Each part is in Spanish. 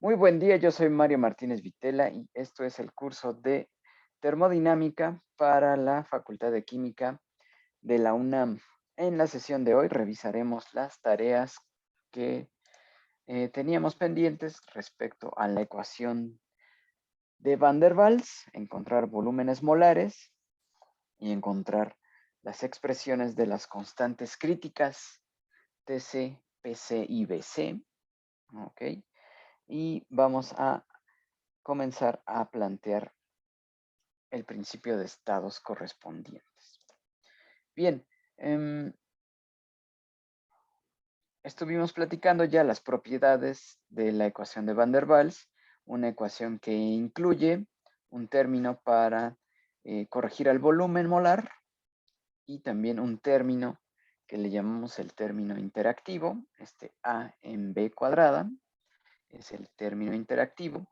Muy buen día, yo soy Mario Martínez Vitela y esto es el curso de termodinámica para la Facultad de Química de la UNAM. En la sesión de hoy revisaremos las tareas que teníamos pendientes respecto a la ecuación de Van der Waals, encontrar volúmenes molares y encontrar las expresiones de las constantes críticas TC, PC y BC. ¿Ok? Y vamos a comenzar a plantear el principio de estados correspondientes. Bien, estuvimos platicando ya las propiedades de la ecuación de Van der Waals, una ecuación que incluye un término para corregir al volumen molar y también un término que le llamamos el término interactivo, este A en B cuadrada, es el término interactivo.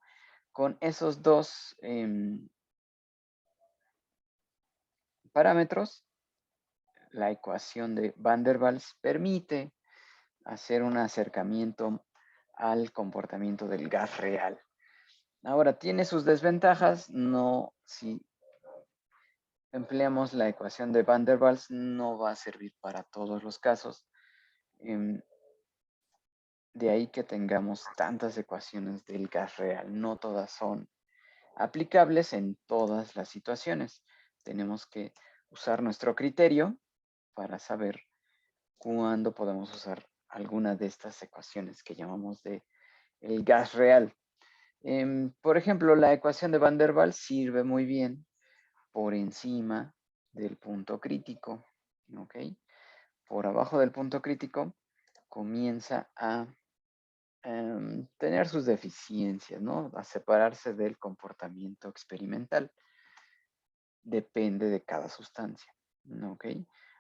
Con esos dos parámetros, la ecuación de Van der Waals permite hacer un acercamiento al comportamiento del gas real. Ahora, tiene sus desventajas, no, si empleamos la ecuación de Van der Waals, no va a servir para todos los casos. De ahí que tengamos tantas ecuaciones del gas real, no todas son aplicables en todas las situaciones. Tenemos que usar nuestro criterio para saber cuándo podemos usar alguna de estas ecuaciones que llamamos de el gas real. Por ejemplo, la ecuación de Van der Waals sirve muy bien por encima del punto crítico, ¿ok? Por abajo del punto crítico comienza a tener sus deficiencias, ¿no? A separarse del comportamiento experimental. Depende de cada sustancia, ¿ok?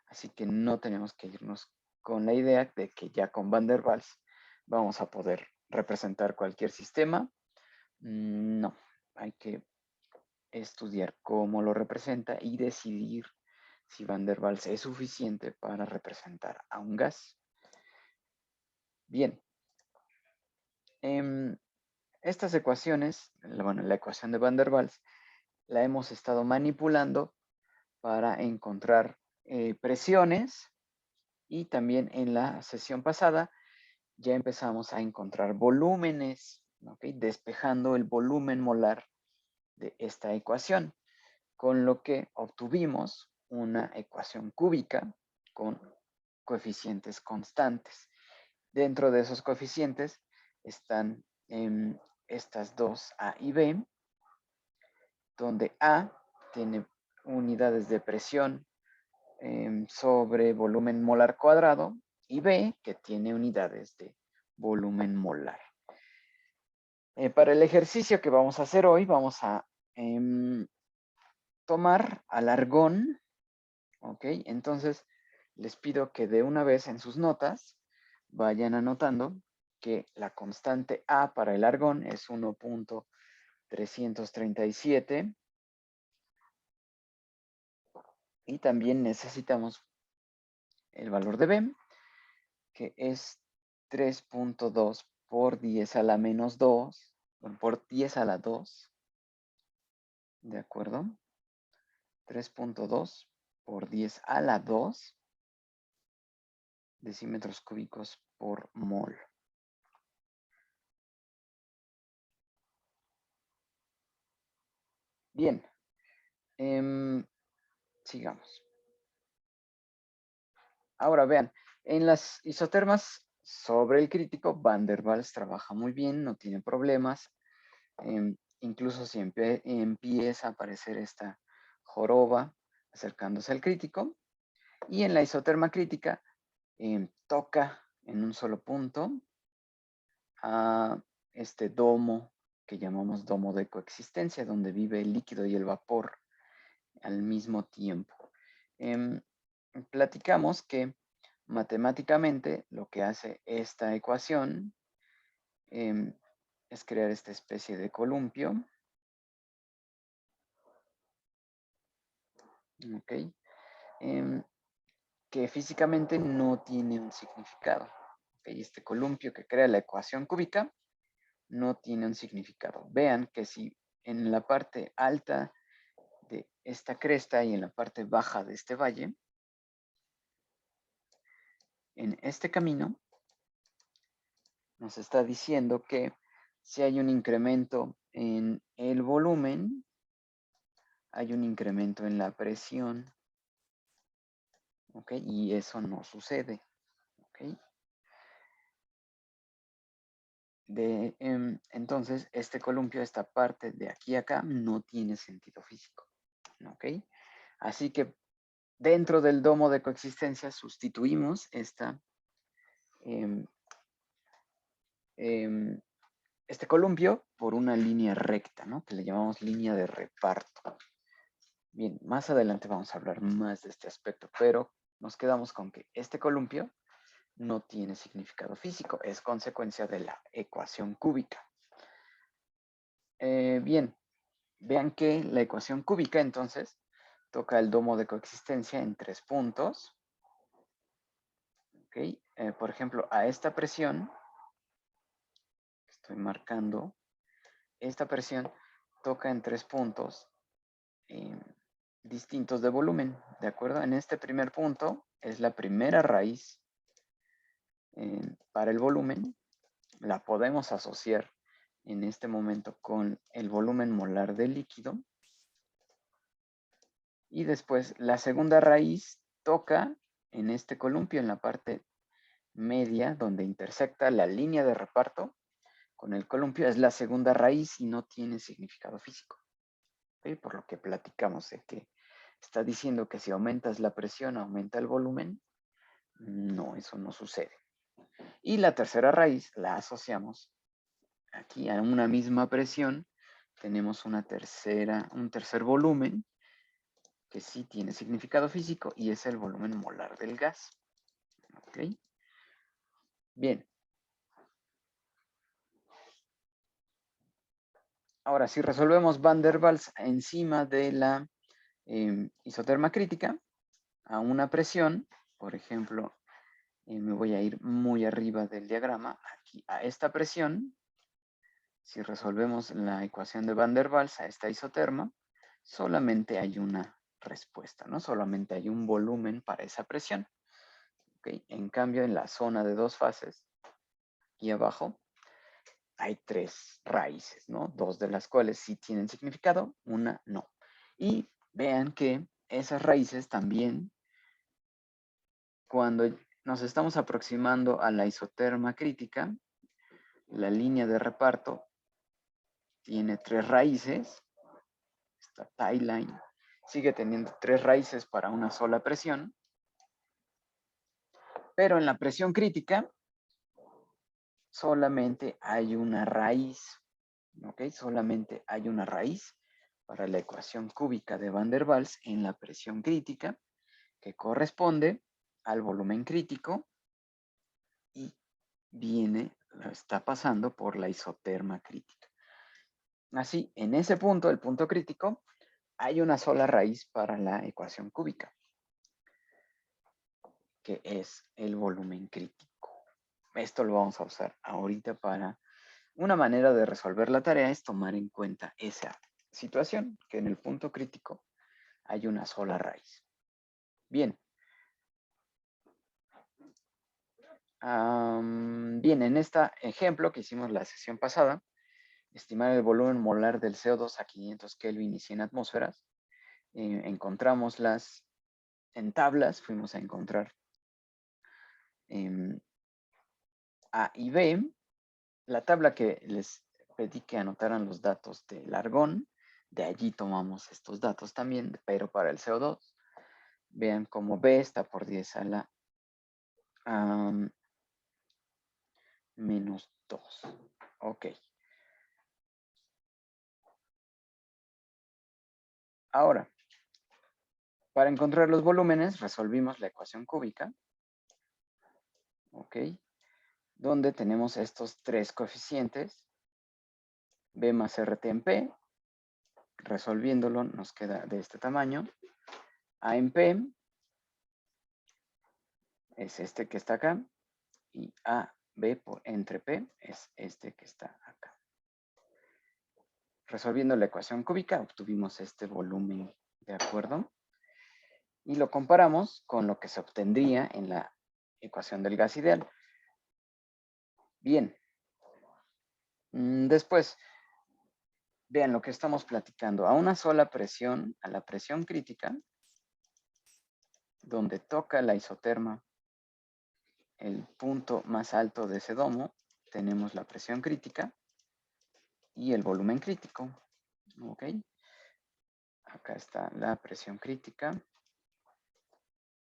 Así que no tenemos que irnos con la idea de que ya con Van der Waals vamos a poder representar cualquier sistema. No, hay que estudiar cómo lo representa y decidir si Van der Waals es suficiente para representar a un gas. Bien, estas ecuaciones, bueno, la ecuación de Van der Waals, la hemos estado manipulando para encontrar presiones y también en la sesión pasada ya empezamos a encontrar volúmenes, ¿okay? Despejando el volumen molar de esta ecuación, con lo que obtuvimos una ecuación cúbica con coeficientes constantes. Dentro de esos coeficientes están estas dos A y B, donde A tiene unidades de presión sobre volumen molar cuadrado y B que tiene unidades de volumen molar. Para el ejercicio que vamos a hacer hoy, vamos a tomar al argón, ¿ok? Entonces, les pido que de una vez en sus notas vayan anotando que la constante A para el argón es 1.337 y también necesitamos el valor de B, que es 3.2 por 10 a la menos 2, por 10 a la 2, ¿de acuerdo? 3.2 por 10 a la 2 decímetros cúbicos por mol. Bien, sigamos. Ahora vean, en las isotermas sobre el crítico, Van der Waals trabaja muy bien, no tiene problemas. Incluso si empieza a aparecer esta joroba acercándose al crítico. Y en la isoterma crítica toca en un solo punto a este domo que llamamos domo de coexistencia, donde vive el líquido y el vapor al mismo tiempo. Platicamos que matemáticamente lo que hace esta ecuación es crear esta especie de columpio. ¿Ok? Que físicamente no tiene un significado. ¿Ok? Este columpio que crea la ecuación cúbica no tiene un significado. Vean que si en la parte alta de esta cresta y en la parte baja de este valle, en este camino, nos está diciendo que si hay un incremento en el volumen, hay un incremento en la presión, ¿ok? Y eso no sucede, ¿ok? Entonces, este columpio, esta parte de aquí a acá, no tiene sentido físico, ¿ok? Así que dentro del domo de coexistencia sustituimos este columpio por una línea recta, ¿no? Que le llamamos línea de reparto. Bien, más adelante vamos a hablar más de este aspecto, pero nos quedamos con que este columpio no tiene significado físico, es consecuencia de la ecuación cúbica. Bien, vean que la ecuación cúbica entonces toca el domo de coexistencia en 3 puntos. ¿Okay? Por ejemplo, a esta presión, estoy marcando, esta presión toca en 3 puntos distintos de volumen, ¿de acuerdo? En este primer punto es la primera raíz para el volumen, la podemos asociar en este momento con el volumen molar del líquido. Y después la segunda raíz toca en este columpio, en la parte media, donde intersecta la línea de reparto con el columpio, es la segunda raíz y no tiene significado físico. ¿Okay? Por lo que platicamos de que está diciendo que si aumentas la presión, aumenta el volumen. No, eso no sucede. Y la tercera raíz la asociamos aquí a una misma presión. Tenemos un tercer volumen que sí tiene significado físico y es el volumen molar del gas. ¿Ok? Bien. Ahora, si resolvemos Van der Waals encima de la isoterma crítica, a una presión, por ejemplo, me voy a ir muy arriba del diagrama, aquí a esta presión, si resolvemos la ecuación de Van der Waals a esta isoterma, solamente hay una respuesta, ¿no? Solamente hay un volumen para esa presión. ¿Okay? En cambio, en la zona de 2 fases, aquí abajo, hay 3 raíces, ¿no? 2 de las cuales sí tienen significado, una no. Y vean que esas raíces también, cuando nos estamos aproximando a la isoterma crítica, la línea de reparto tiene 3 raíces, esta tie line sigue teniendo 3 raíces para una sola presión, pero en la presión crítica solamente hay una raíz, ¿ok? Solamente hay una raíz para la ecuación cúbica de Van der Waals en la presión crítica, que corresponde al volumen crítico y está pasando por la isoterma crítica. Así, en ese punto, el punto crítico, hay una sola raíz para la ecuación cúbica, que es el volumen crítico. Esto lo vamos a usar ahorita para una manera de resolver la tarea es tomar en cuenta esa situación, que en el punto crítico hay una sola raíz. Bien. Bien, en este ejemplo que hicimos la sesión pasada, estimar el volumen molar del CO2 a 500 Kelvin y 100 atmósferas, encontramos en tablas, fuimos a encontrar A y B. La tabla que les pedí que anotaran los datos del argón, de allí tomamos estos datos también, pero para el CO2. Vean cómo B está por 10 a la menos 2. Ok. Ahora, para encontrar los volúmenes, resolvimos la ecuación cúbica. Ok. Donde tenemos estos 3 coeficientes. B más RT en P. Resolviéndolo nos queda de este tamaño. A en P es este que está acá. Y A, B entre P es este que está acá. resolviendo la ecuación cúbica, obtuvimos este volumen, ¿de acuerdo? Y lo comparamos con lo que se obtendría en la ecuación del gas ideal. Bien. Después, vean lo que estamos platicando. A una sola presión, a la presión crítica, donde toca la isoterma, el punto más alto de ese domo, tenemos la presión crítica y el volumen crítico. ¿Ok? Acá está la presión crítica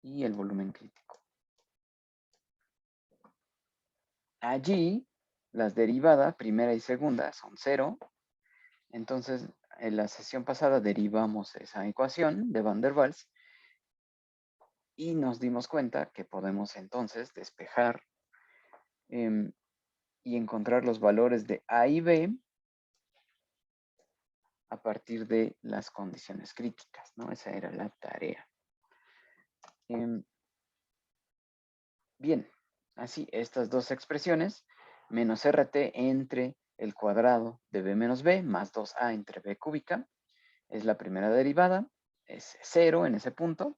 y el volumen crítico. Allí, las derivadas, primera y segunda, son 0. Entonces, en la sesión pasada derivamos esa ecuación de Van der Waals y nos dimos cuenta que podemos entonces despejar y encontrar los valores de A y B a partir de las condiciones críticas, ¿no? Esa era la tarea. Bien, así estas dos expresiones, menos RT entre el cuadrado de B menos B más 2A entre B cúbica, es la primera derivada, es 0 en ese punto,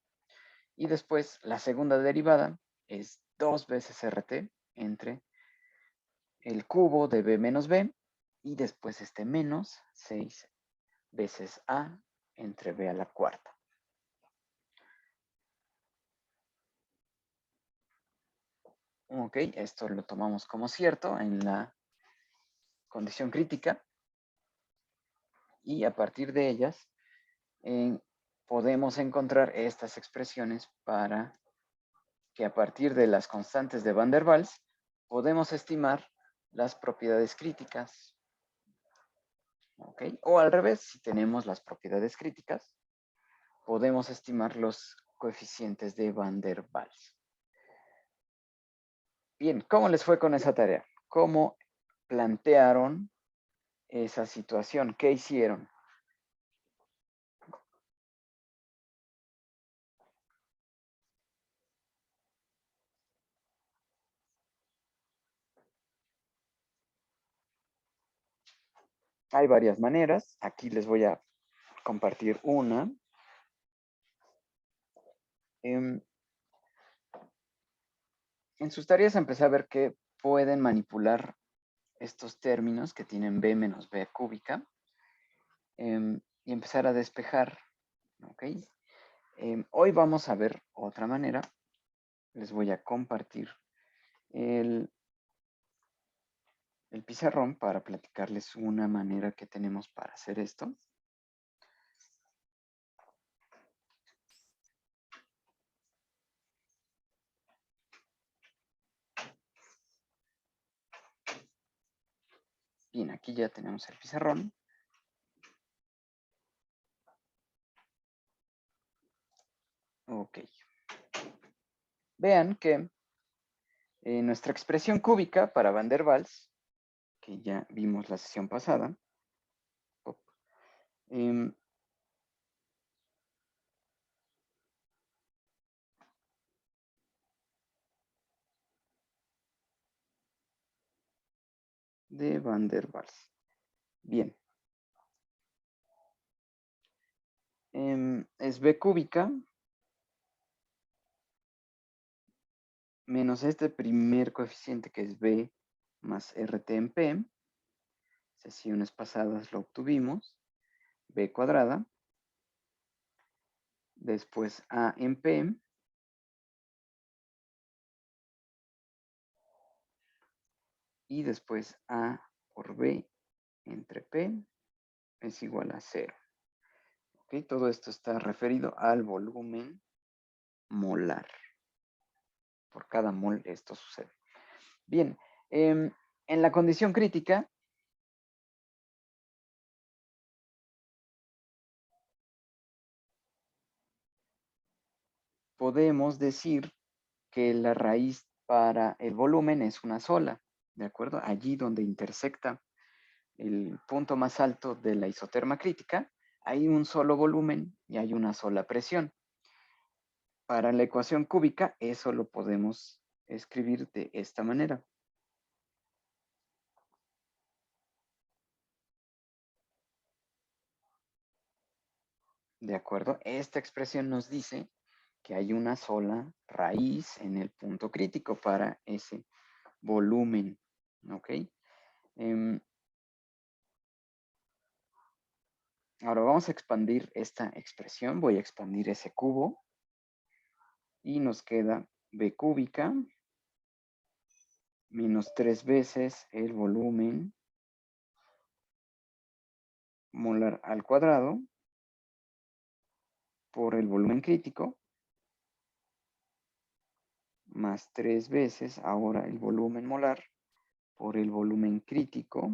y después la segunda derivada es 2 veces RT entre el cubo de B menos B, y después este menos 6 veces A entre B a la cuarta. Ok, esto lo tomamos como cierto en la condición crítica, y a partir de ellas podemos encontrar estas expresiones para que a partir de las constantes de Van der Waals podemos estimar las propiedades críticas. ¿Ok? O al revés, si tenemos las propiedades críticas, podemos estimar los coeficientes de Van der Waals. Bien, ¿cómo les fue con esa tarea? ¿Cómo plantearon esa situación? ¿Qué hicieron? Hay varias maneras. Aquí les voy a compartir una. En sus tareas empecé a ver que pueden manipular estos términos que tienen B menos B cúbica y empezar a despejar. ¿Ok? Hoy vamos a ver otra manera. Les voy a compartir el pizarrón para platicarles una manera que tenemos para hacer esto. Bien, aquí ya tenemos el pizarrón. Ok. Vean que nuestra expresión cúbica para Van der Waals, que ya vimos la sesión pasada, de Van der Waals. Bien. Es B cúbica menos este primer coeficiente que es B más RT en P. Sesiones pasadas lo obtuvimos. B cuadrada. Después A en P. Y después A por B entre P es igual a 0. ¿Ok? Todo esto está referido al volumen molar. Por cada mol esto sucede. Bien, en la condición crítica, podemos decir que la raíz para el volumen es una sola, ¿de acuerdo? Allí donde intersecta el punto más alto de la isoterma crítica, hay un solo volumen y hay una sola presión. Para la ecuación cúbica, eso lo podemos escribir de esta manera. ¿De acuerdo? Esta expresión nos dice que hay una sola raíz en el punto crítico para ese volumen. ¿Ok? Ahora vamos a expandir esta expresión. Voy a expandir ese cubo. Y nos queda b cúbica menos 3 veces el volumen molar al cuadrado por el volumen crítico más 3 veces ahora el volumen molar por el volumen crítico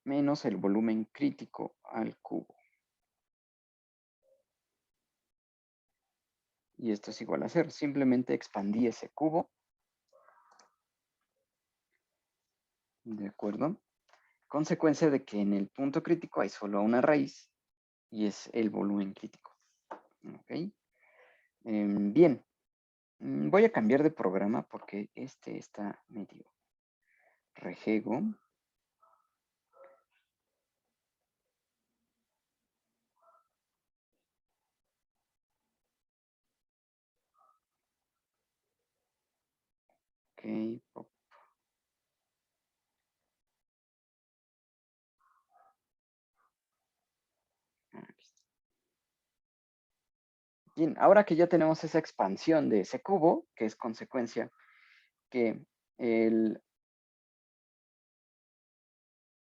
menos el volumen crítico al cubo. Y esto es igual a 0. Simplemente expandí ese cubo. ¿De acuerdo? Consecuencia de que en el punto crítico hay solo una raíz y es el volumen crítico. ¿Ok? Bien. Voy a cambiar de programa porque este está medio rejego. Ok, pop. Aquí está. Bien, ahora que ya tenemos esa expansión de ese cubo, que es consecuencia que en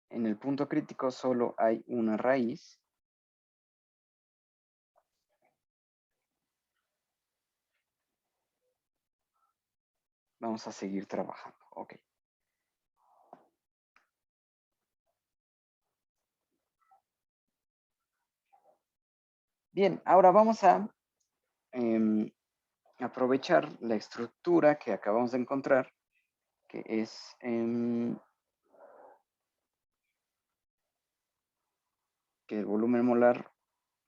el punto crítico solo hay una raíz. Vamos a seguir trabajando. Ok. Bien, ahora vamos a aprovechar la estructura que acabamos de encontrar, que es que el volumen molar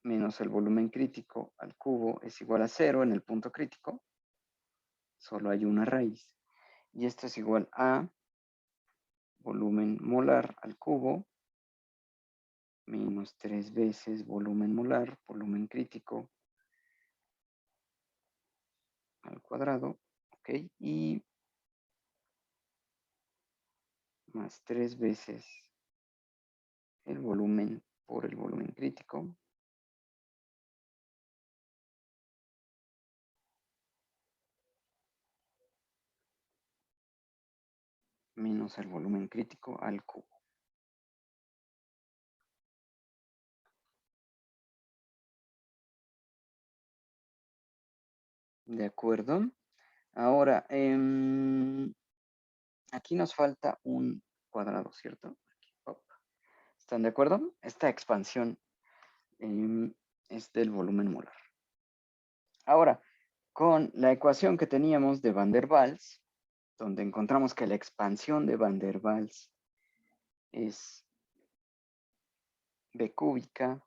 menos el volumen crítico al cubo es igual a 0 en el punto crítico. Solo hay una raíz. Y esto es igual a volumen molar al cubo menos 3 veces volumen molar, volumen crítico al cuadrado, ¿ok? Y más 3 veces el volumen por el volumen crítico menos el volumen crítico al cubo. ¿De acuerdo? Ahora, aquí nos falta un cuadrado, ¿cierto? ¿Están de acuerdo? Esta expansión es del volumen molar. Ahora, con la ecuación que teníamos de Van der Waals, donde encontramos que la expansión de Van der Waals es b cúbica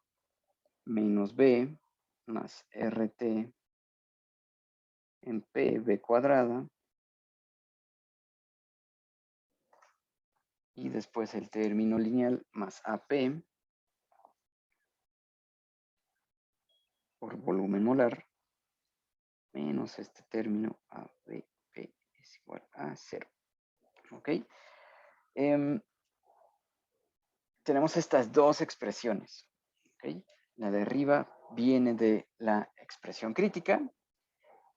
menos b más rt en p b cuadrada y después el término lineal más ap por volumen molar menos este término abp es igual a 0. ¿Ok? Tenemos estas dos expresiones. ¿Ok? La de arriba viene de la expresión crítica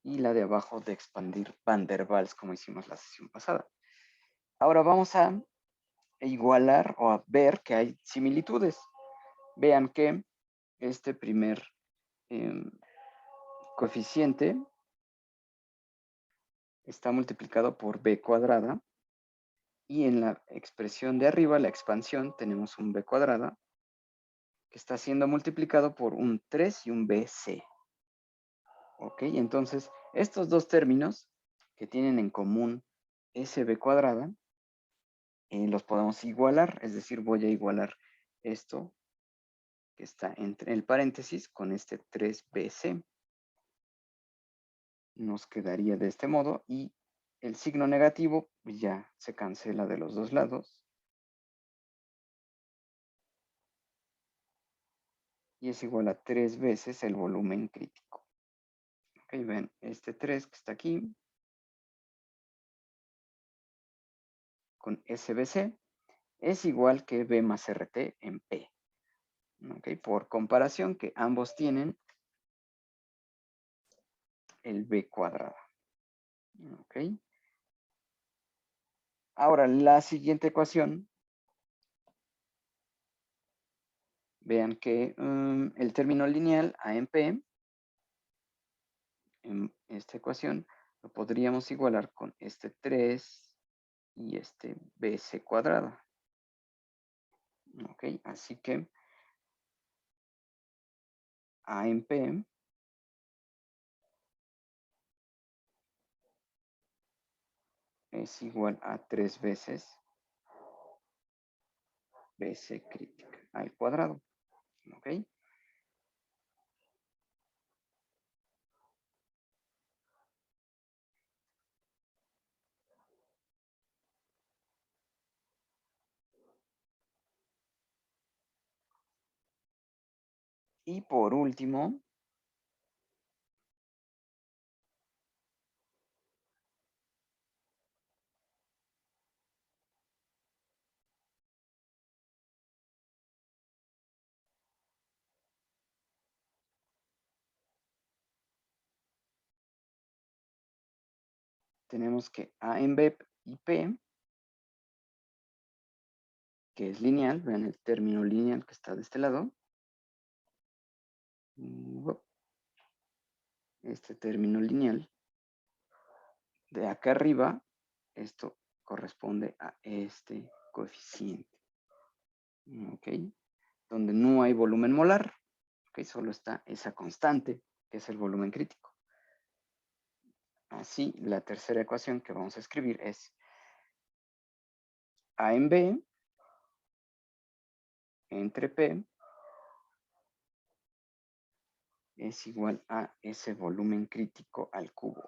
y la de abajo de expandir Van der Waals, como hicimos la sesión pasada. Ahora vamos a igualar o a ver que hay similitudes. Vean que este primer coeficiente está multiplicado por b cuadrada y en la expresión de arriba, la expansión, tenemos un b cuadrada que está siendo multiplicado por un 3 y un bc. ¿Ok? Entonces, estos dos términos que tienen en común ese b cuadrada, los podemos igualar, es decir, voy a igualar esto que está entre el paréntesis con este 3bc. Nos quedaría de este modo y el signo negativo ya se cancela de los dos lados. Y es igual a 3 veces el volumen crítico. Ok, ven, este 3 que está aquí, con SBC, es igual que B más RT en P. Ok, por comparación que ambos tienen el B cuadrado. Ok. Ahora, la siguiente ecuación, vean que el término lineal A en P, en esta ecuación, lo podríamos igualar con este 3 y este BC cuadrado. Ok, así que A en P es igual a 3 veces BC crítica al cuadrado. Ok. Y por último, tenemos que A en B y P, que es lineal, vean el término lineal que está de este lado. Este término lineal de acá arriba, esto corresponde a este coeficiente. Ok, donde no hay volumen molar, ok, solo está esa constante, que es el volumen crítico. Así, la tercera ecuación que vamos a escribir es A en B entre P es igual a ese volumen crítico al cubo.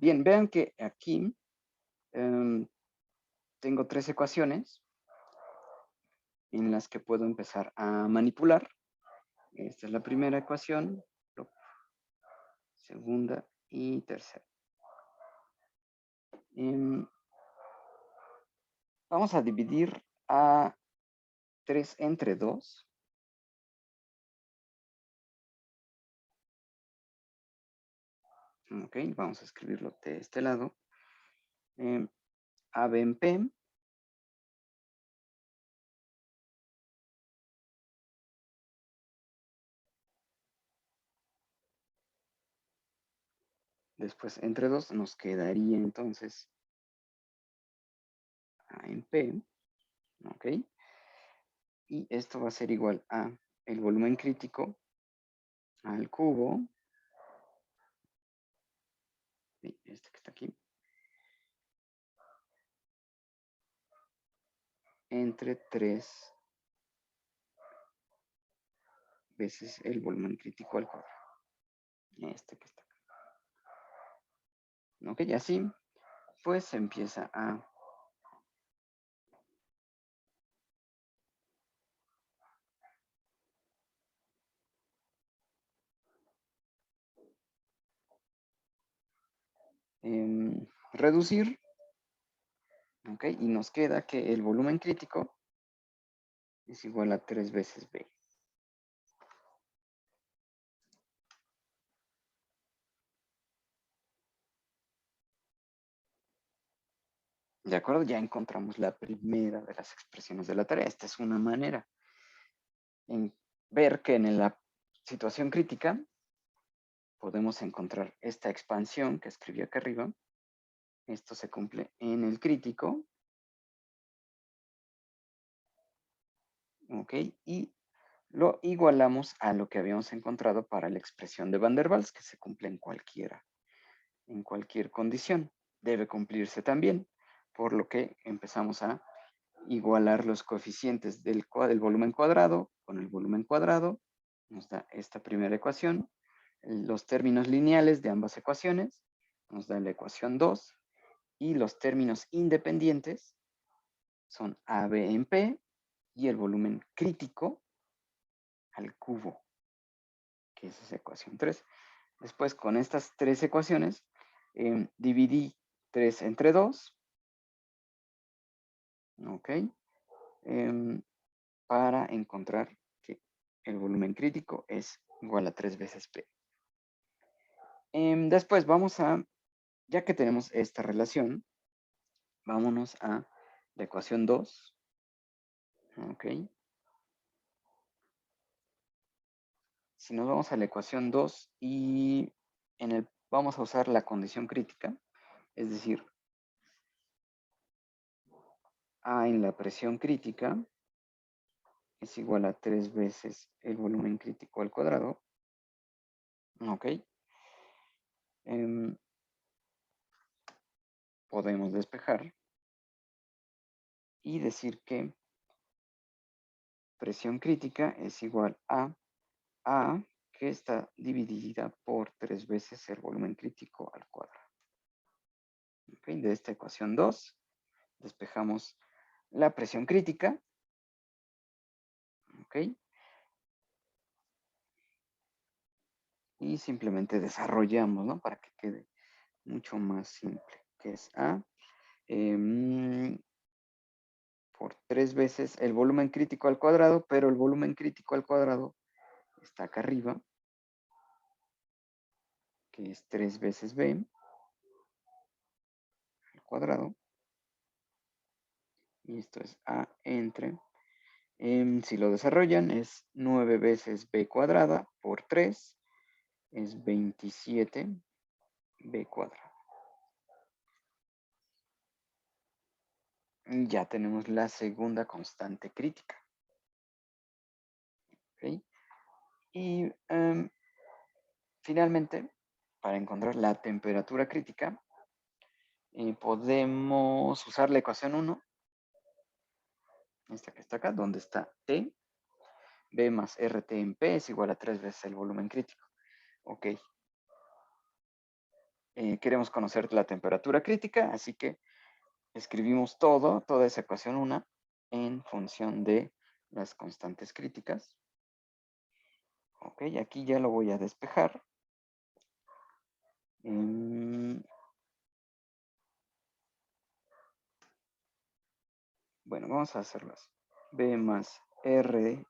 Bien, vean que aquí tengo 3 ecuaciones en las que puedo empezar a manipular. Esta es la primera ecuación, segunda y tercera. Vamos a dividir a 3 entre 2. Ok, vamos a escribirlo de este lado. A, B en P. Después entre 2 nos quedaría entonces A en P. Ok. Y esto va a ser igual a el volumen crítico al cubo. Este que está aquí. Entre 3 veces el volumen crítico al cuadrado. Este que está acá. Ok, y así pues empieza a reducir. Ok, y nos queda que el volumen crítico es igual a 3 veces B. ¿De acuerdo? Ya encontramos la primera de las expresiones de la tarea. Esta es una manera en ver que en la situación crítica podemos encontrar esta expansión que escribí acá arriba. Esto se cumple en el crítico. Ok, y lo igualamos a lo que habíamos encontrado para la expresión de Van der Waals, que se cumple en cualquier condición. Debe cumplirse también, por lo que empezamos a igualar los coeficientes del volumen cuadrado con el volumen cuadrado. Nos da esta primera ecuación. Los términos lineales de ambas ecuaciones nos da la ecuación 2. Y los términos independientes son AB en P y el volumen crítico al cubo, que es esa ecuación 3. Después, con estas tres ecuaciones, dividí 3 entre 2, ¿ok? Para encontrar que el volumen crítico es igual a 3 veces P. Después vamos a, ya que tenemos esta relación, vámonos a la ecuación 2, ¿ok? Si nos vamos a la ecuación 2 y vamos a usar la condición crítica, es decir, A en la presión crítica es igual a 3 veces el volumen crítico al cuadrado. Ok. Podemos despejar y decir que presión crítica es igual a A, que está dividida por 3 veces el volumen crítico al cuadrado. Okay. De esta ecuación 2, despejamos la presión crítica. Ok. Y simplemente desarrollamos, ¿no? Para que quede mucho más simple, que es A por 3 veces el volumen crítico al cuadrado, pero el volumen crítico al cuadrado está acá arriba, que es 3 veces B al cuadrado, y esto es A entre, si lo desarrollan, es 9 veces B cuadrada por 3, es 27 B cuadrada. Ya tenemos la segunda constante crítica. ¿Okay? Y finalmente, para encontrar la temperatura crítica, podemos usar la ecuación 1, esta que está acá, donde está T, B más RT en P es igual a 3 veces el volumen crítico. Ok. Queremos conocer la temperatura crítica, así que escribimos toda esa ecuación 1 en función de las constantes críticas. Ok, aquí ya lo voy a despejar. Bueno, vamos a hacerlo así. B más R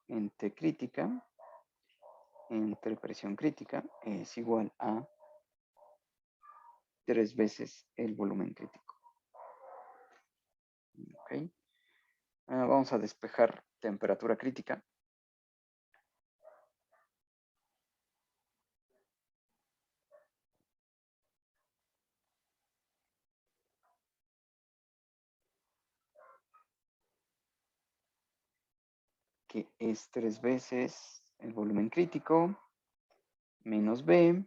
entre crítica, entre presión crítica, es igual a 3 veces el volumen crítico. Ok. Vamos a despejar temperatura crítica. Que es 3 veces el volumen crítico menos B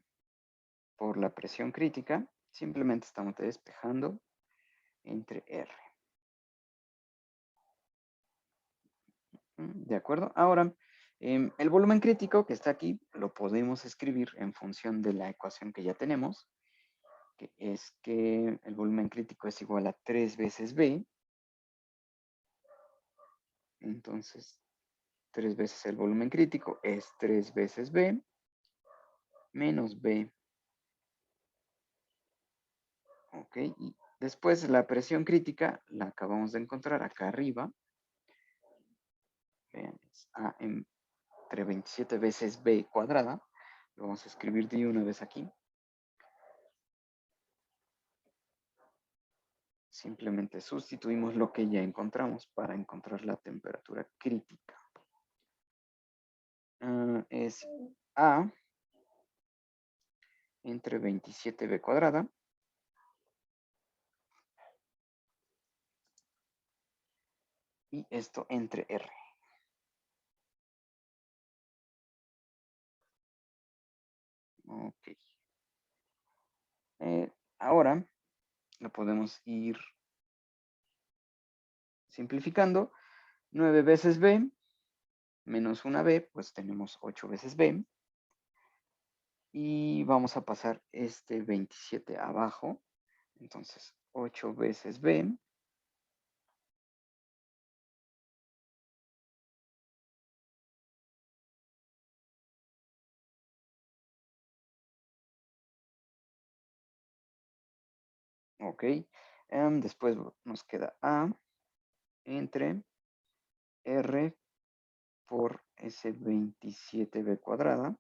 por la presión crítica. Simplemente estamos despejando entre R. ¿De acuerdo? Ahora, el volumen crítico que está aquí lo podemos escribir en función de la ecuación que ya tenemos, que es que el volumen crítico es igual a 3 veces B. Entonces, 3 veces el volumen crítico es 3 veces B menos B. Ok, y después la presión crítica la acabamos de encontrar acá arriba. Vean, es A entre 27 veces B cuadrada. Lo vamos a escribir de una vez aquí. Simplemente sustituimos lo que ya encontramos para encontrar la temperatura crítica. Es A entre 27B cuadrada y esto entre R. Ok. Ahora lo podemos ir simplificando. 9 veces b menos una b, pues tenemos 8 veces b. Y vamos a pasar este 27 abajo. Entonces, 8 veces b. Ok. Después nos queda a entre r por ese 27b cuadrada.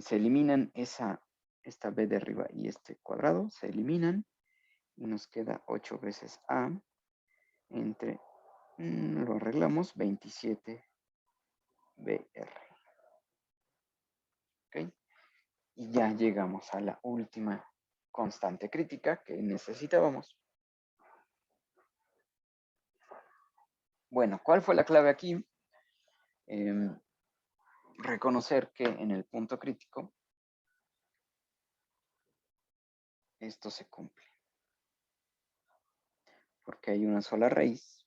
Se eliminan esta b de arriba y este cuadrado, se eliminan. Y nos queda 8 veces a entre, lo arreglamos, 27br. ¿Ok? Y ya llegamos a la última constante crítica que necesitábamos. Bueno, ¿cuál fue la clave aquí? Reconocer que en el punto crítico esto se cumple. Porque hay una sola raíz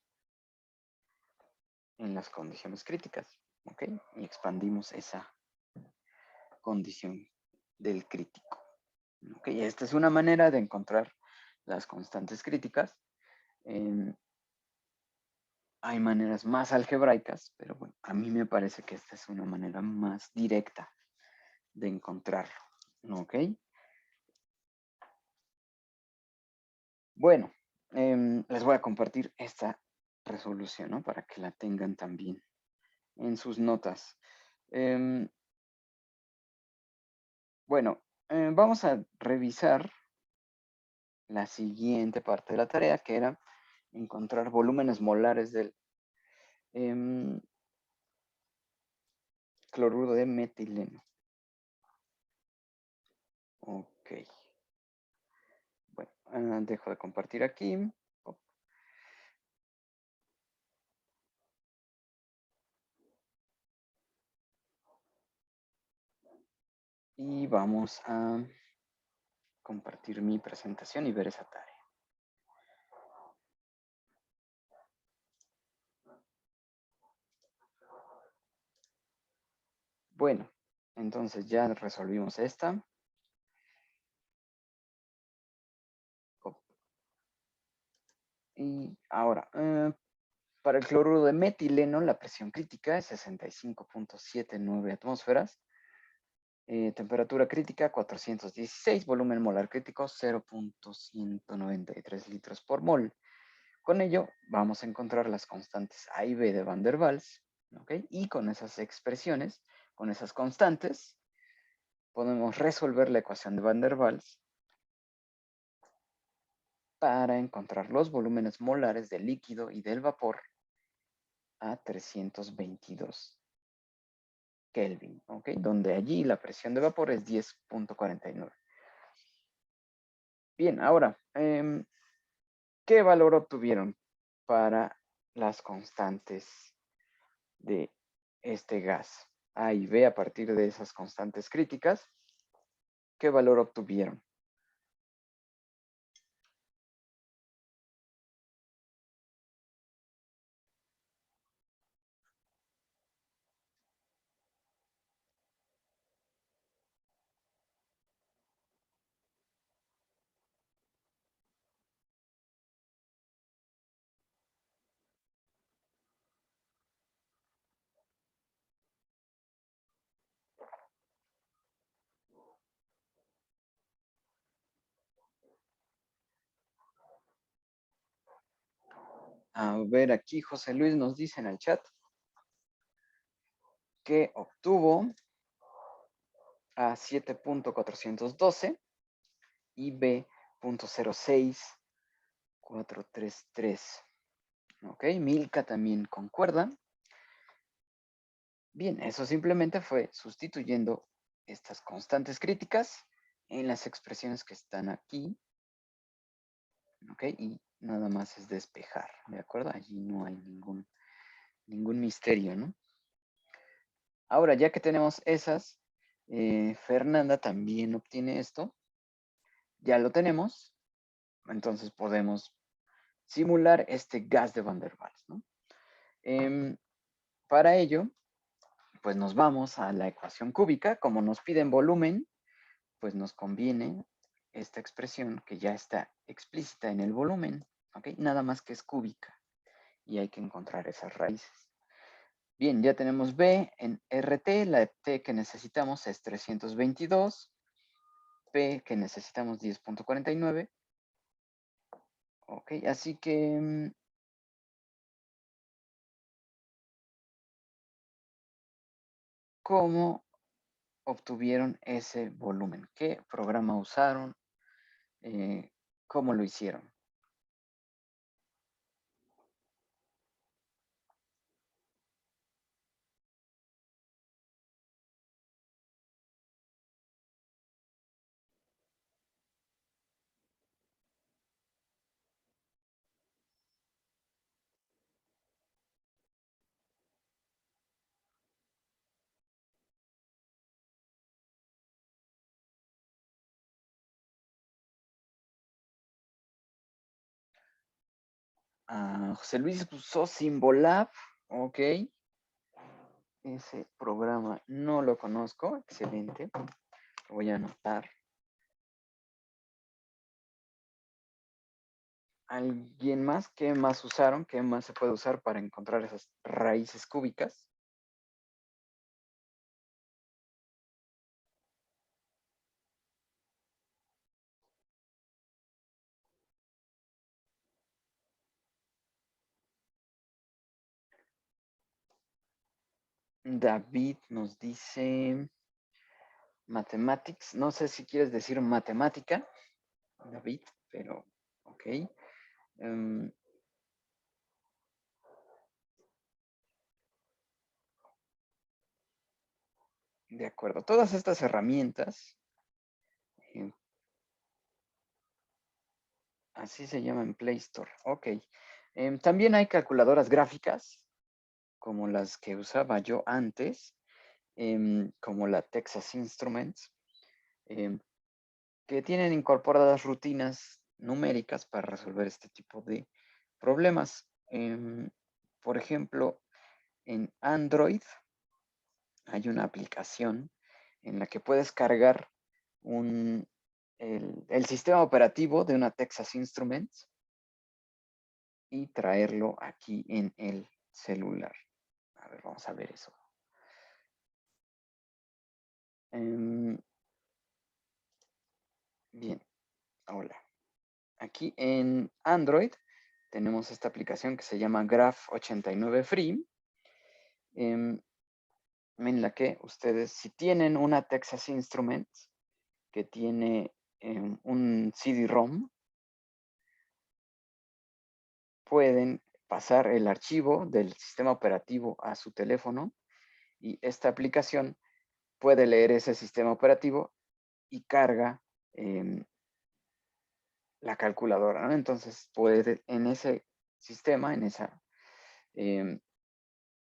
en las condiciones críticas. ¿Ok? Y expandimos esa condición del crítico. ¿Ok? Esta es una manera de encontrar las constantes críticas. Hay maneras más algebraicas, pero bueno, a mí me parece que esta es una manera más directa de encontrarlo. ¿Ok? Bueno, les voy a compartir esta resolución, ¿no? Para que la tengan también en sus notas. Bueno, vamos a revisar la siguiente parte de la tarea, que era encontrar volúmenes molares del cloruro de metileno. Ok. Bueno, dejo de compartir aquí. Y vamos a compartir mi presentación y ver esa tarea. Bueno, entonces ya resolvimos esta. Y ahora, para el cloruro de metileno, la presión crítica es 65.79 atmósferas. Temperatura crítica 416, volumen molar crítico 0.193 litros por mol. Con ello vamos a encontrar las constantes A y B de Van der Waals, ¿ok? Y con esas expresiones, con esas constantes, podemos resolver la ecuación de Van der Waals para encontrar los volúmenes molares del líquido y del vapor a 322 Kelvin, ¿ok? Donde allí la presión de vapor es 10.49. Bien, ahora, ¿qué valor obtuvieron para las constantes de este gas? A y B a partir de esas constantes críticas. ¿Qué valor obtuvieron? A ver, aquí José Luis nos dice en el chat que obtuvo a 7.412 y B.06433. Ok, Milka también concuerda. Bien, eso simplemente fue sustituyendo estas constantes críticas en las expresiones que están aquí. Ok, y nada más es despejar, ¿de acuerdo? Allí no hay ningún misterio, ¿no? Ahora, ya que tenemos esas, Fernanda también obtiene esto. Ya lo tenemos. Entonces podemos simular este gas de Van der Waals, ¿no? Para ello, pues nos vamos a la ecuación cúbica. Como nos piden volumen, pues nos conviene esta expresión que ya está explícita en el volumen, ¿ok? Nada más que es cúbica y hay que encontrar esas raíces. Bien, ya tenemos B en RT, la T que necesitamos es 322, P que necesitamos 10.49, ok, así que ¿cómo obtuvieron ese volumen? ¿Qué programa usaron? ¿Cómo lo hicieron? José Luis usó Symbolab, ok. Ese programa no lo conozco, excelente. Lo voy a anotar. ¿Alguien más? ¿Qué más usaron? ¿Qué más se puede usar para encontrar esas raíces cúbicas? David nos dice mathematics. No sé si quieres decir matemática, David, pero ok. De acuerdo. Todas estas herramientas, eh, así se llama en Play Store. Ok. También hay calculadoras gráficas, como las que usaba yo antes, como la Texas Instruments, em, que tienen incorporadas rutinas numéricas para resolver este tipo de problemas. Por ejemplo, en Android hay una aplicación en la que puedes cargar el sistema operativo de una Texas Instruments y traerlo aquí en el celular. A ver, vamos a ver eso. Bien, hola. Aquí en Android tenemos esta aplicación que se llama Graph 89 Free, en la que ustedes, si tienen una Texas Instruments que tiene un CD-ROM, pueden pasar el archivo del sistema operativo a su teléfono y esta aplicación puede leer ese sistema operativo y carga la calculadora, ¿no? Entonces puede en ese sistema, en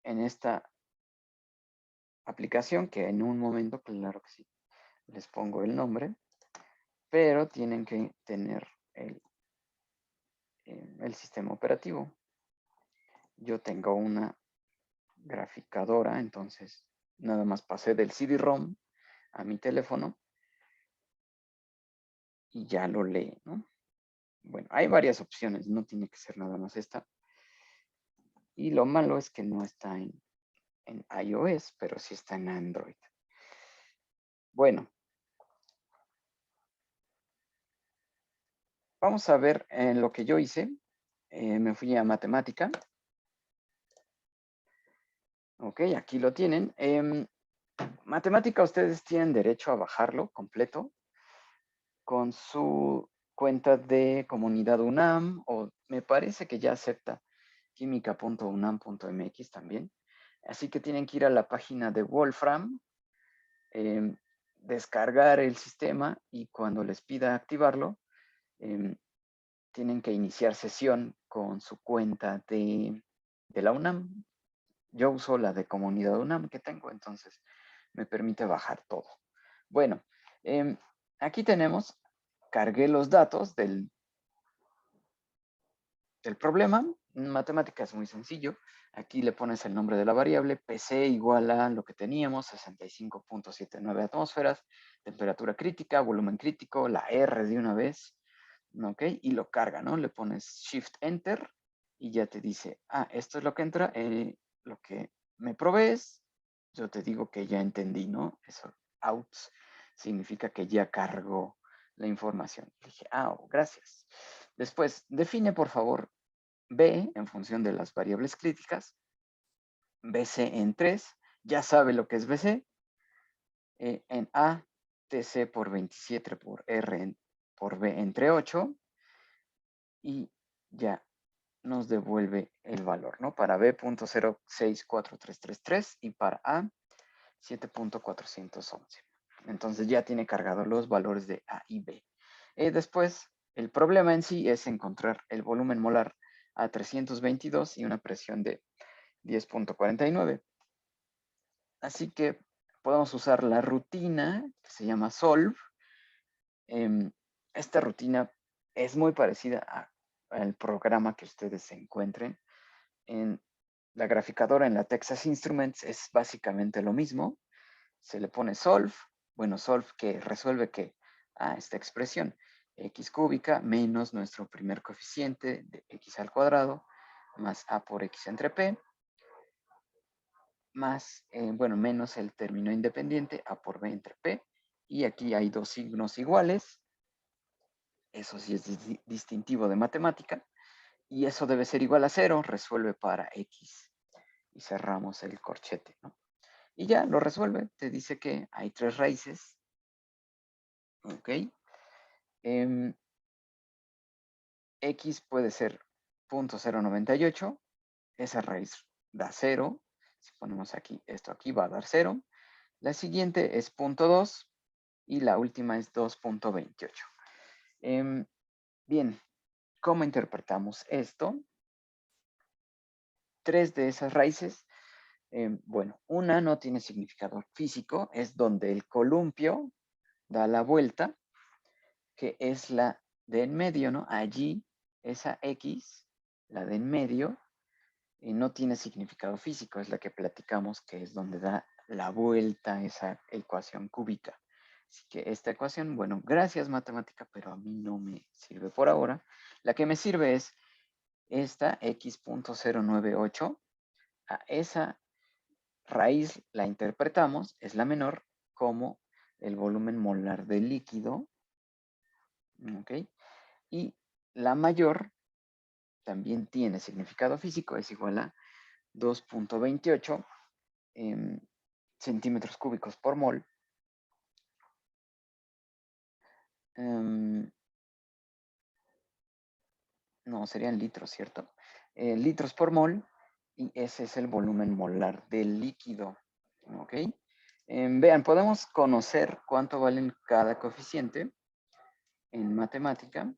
esta aplicación, que en un momento, claro que sí, les pongo el nombre, pero tienen que tener el sistema operativo. Yo tengo una graficadora, entonces nada más pasé del CD-ROM a mi teléfono y ya lo lee, ¿no? Bueno, hay varias opciones, no tiene que ser nada más esta. Y lo malo es que no está en iOS, pero sí está en Android. Bueno, vamos a ver en lo que yo hice. Me fui a matemática. Ok, aquí lo tienen. Matemática, ustedes tienen derecho a bajarlo completo con su cuenta de comunidad UNAM, o me parece que ya acepta química.unam.mx también. Así que tienen que ir a la página de Wolfram, descargar el sistema y cuando les pida activarlo, tienen que iniciar sesión con su cuenta de la UNAM. Yo uso la de comunidad UNAM que tengo, entonces me permite bajar todo. Bueno, aquí tenemos, cargué los datos del problema. En matemática es muy sencillo. Aquí le pones el nombre de la variable, PC igual a lo que teníamos, 65.79 atmósferas, temperatura crítica, volumen crítico, la R de una vez, ¿ok? Y lo carga, ¿no? Le pones Shift Enter y ya te dice, esto es lo que entra, lo que me provees, yo te digo que ya entendí, ¿no? Eso, outs, significa que ya cargó la información. Le dije, gracias. Después, define, por favor, B en función de las variables críticas, BC en 3, ya sabe lo que es BC, en A, TC por 27 por R por B entre 8, y ya nos devuelve el valor, ¿no? Para B.064333 y para A 7.411. Entonces ya tiene cargado los valores de A y B. Después, el problema en sí es encontrar el volumen molar a 322 y una presión de 10.49. Así que podemos usar la rutina que se llama Solve. Esta rutina es muy parecida al programa que ustedes se encuentren. En la graficadora, en la Texas Instruments, es básicamente lo mismo. Se le pone Solve. Bueno, Solve que resuelve que esta expresión, x cúbica menos nuestro primer coeficiente de x al cuadrado más a por x entre p, más, menos el término independiente, a por b entre p, y aquí hay dos signos iguales, eso sí es distintivo de matemática, y eso debe ser igual a 0, resuelve para x, y cerramos el corchete, ¿no? Y ya lo resuelve, te dice que hay 3 raíces, ¿ok? X puede ser 0.098, esa raíz da 0, si ponemos aquí, esto aquí va a dar 0, la siguiente es 0.2 y la última es 2.28. Bien, ¿cómo interpretamos esto? 3 de esas raíces, bueno, una no tiene significado físico, es donde el columpio da la vuelta, que es la de en medio, ¿no? Allí, esa X, la de en medio, no tiene significado físico, es la que platicamos, que es donde da la vuelta a esa ecuación cúbica. Así que esta ecuación, bueno, gracias matemática, pero a mí no me sirve por ahora. La que me sirve es esta x.098, a esa raíz la interpretamos, es la menor, como el volumen molar del líquido, ¿ok? Y la mayor también tiene significado físico, es igual a 2.28 centímetros cúbicos por mol. No, serían litros, ¿cierto? Litros por mol, y ese es el volumen molar del líquido, ¿ok? Vean, podemos conocer cuánto valen cada coeficiente en matemática.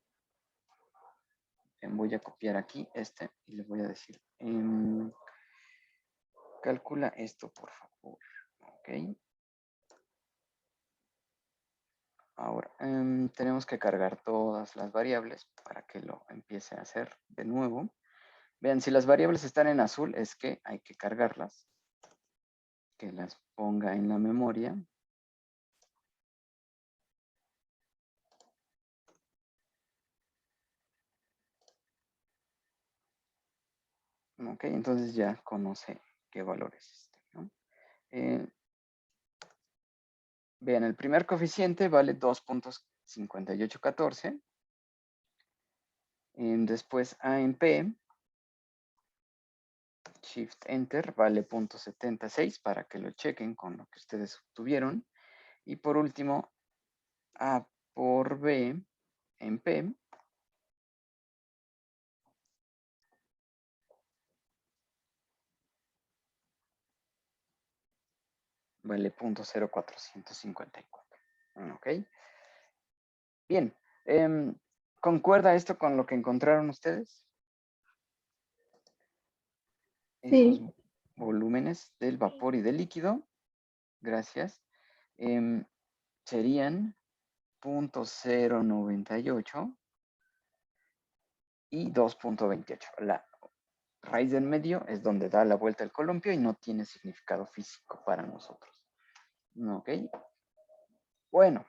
Voy a copiar aquí este y les voy a decir, calcula esto, por favor, ¿ok? Ahora, tenemos que cargar todas las variables para que lo empiece a hacer de nuevo. Vean, si las variables están en azul, es que hay que cargarlas. Que las ponga en la memoria. Ok, entonces ya conoce qué valor es este, ¿no? Vean, el primer coeficiente vale 2.5814. Después A en P, Shift Enter, vale 0.76 para que lo chequen con lo que ustedes obtuvieron. Y por último, A por B en P, vale 0.0454. Ok. Bien. ¿Concuerda esto con lo que encontraron ustedes? Esos Sí. volúmenes del vapor y del líquido, gracias, serían 0.098 y 2.28. La raíz del medio es donde da la vuelta el columpio y no tiene significado físico para nosotros. ¿Ok? Bueno,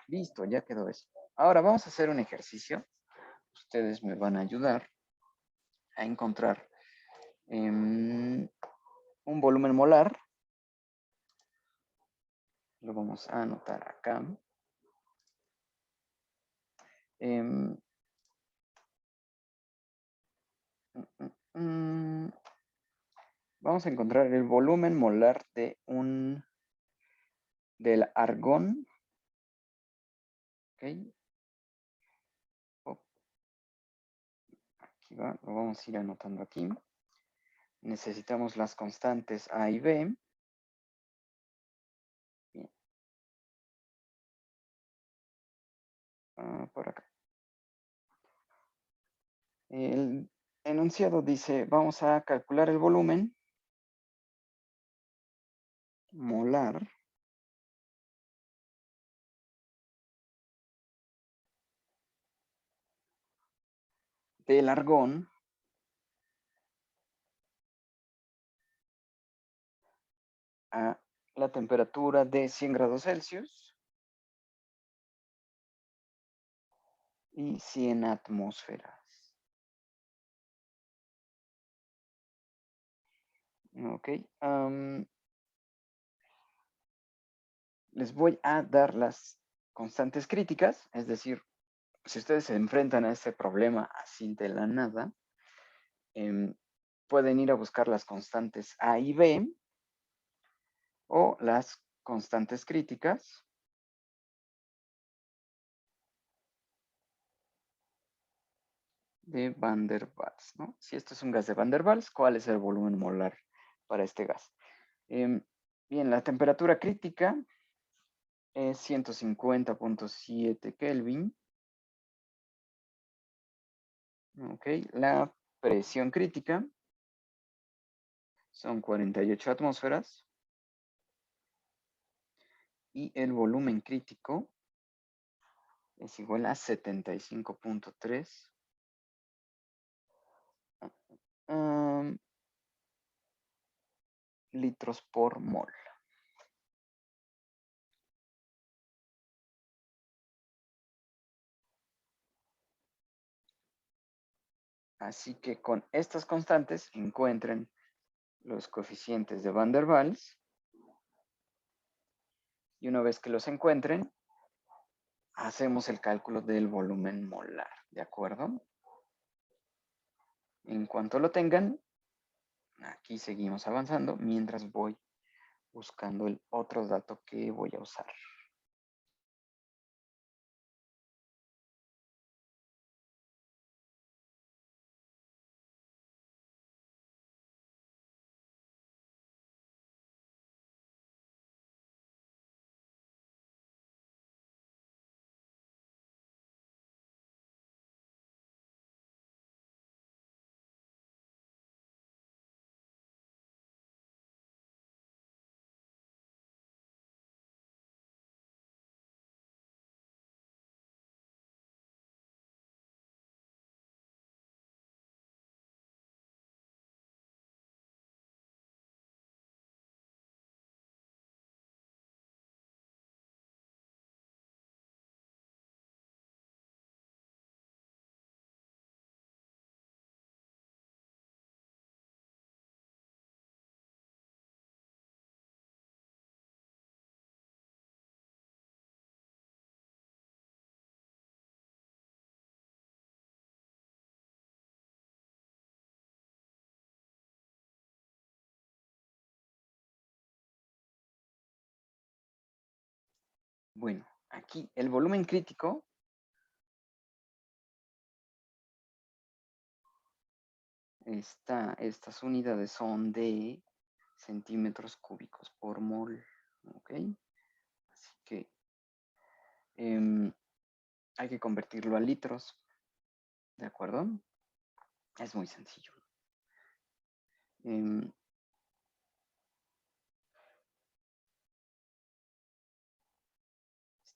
listo, ya quedó eso. Ahora vamos a hacer un ejercicio. Ustedes me van a ayudar a encontrar un volumen molar. Lo vamos a anotar acá. Em, vamos a encontrar el volumen molar del argón. ¿Ok? Aquí va, lo vamos a ir anotando aquí. Necesitamos las constantes A y B. Bien. Por acá. El enunciado dice, vamos a calcular el volumen molar del argón a la temperatura de 100 grados Celsius y 100 atmósferas. Ok. Les voy a dar las constantes críticas, es decir, si ustedes se enfrentan a este problema así de la nada, pueden ir a buscar las constantes A y B o las constantes críticas de Van der Waals, ¿no? Si esto es un gas de Van der Waals, ¿cuál es el volumen molar para este gas? Bien, la temperatura crítica es 150.7 Kelvin. Ok, la presión crítica son 48 atmósferas. Y el volumen crítico es igual a 75.3 litros por mol. Así que con estas constantes encuentren los coeficientes de Van der Waals. Y una vez que los encuentren, hacemos el cálculo del volumen molar, ¿de acuerdo? En cuanto lo tengan, aquí seguimos avanzando mientras voy buscando el otro dato que voy a usar. Bueno, aquí el volumen crítico estas unidades son de centímetros cúbicos por mol. ¿Ok? Así que hay que convertirlo a litros. ¿De acuerdo? Es muy sencillo.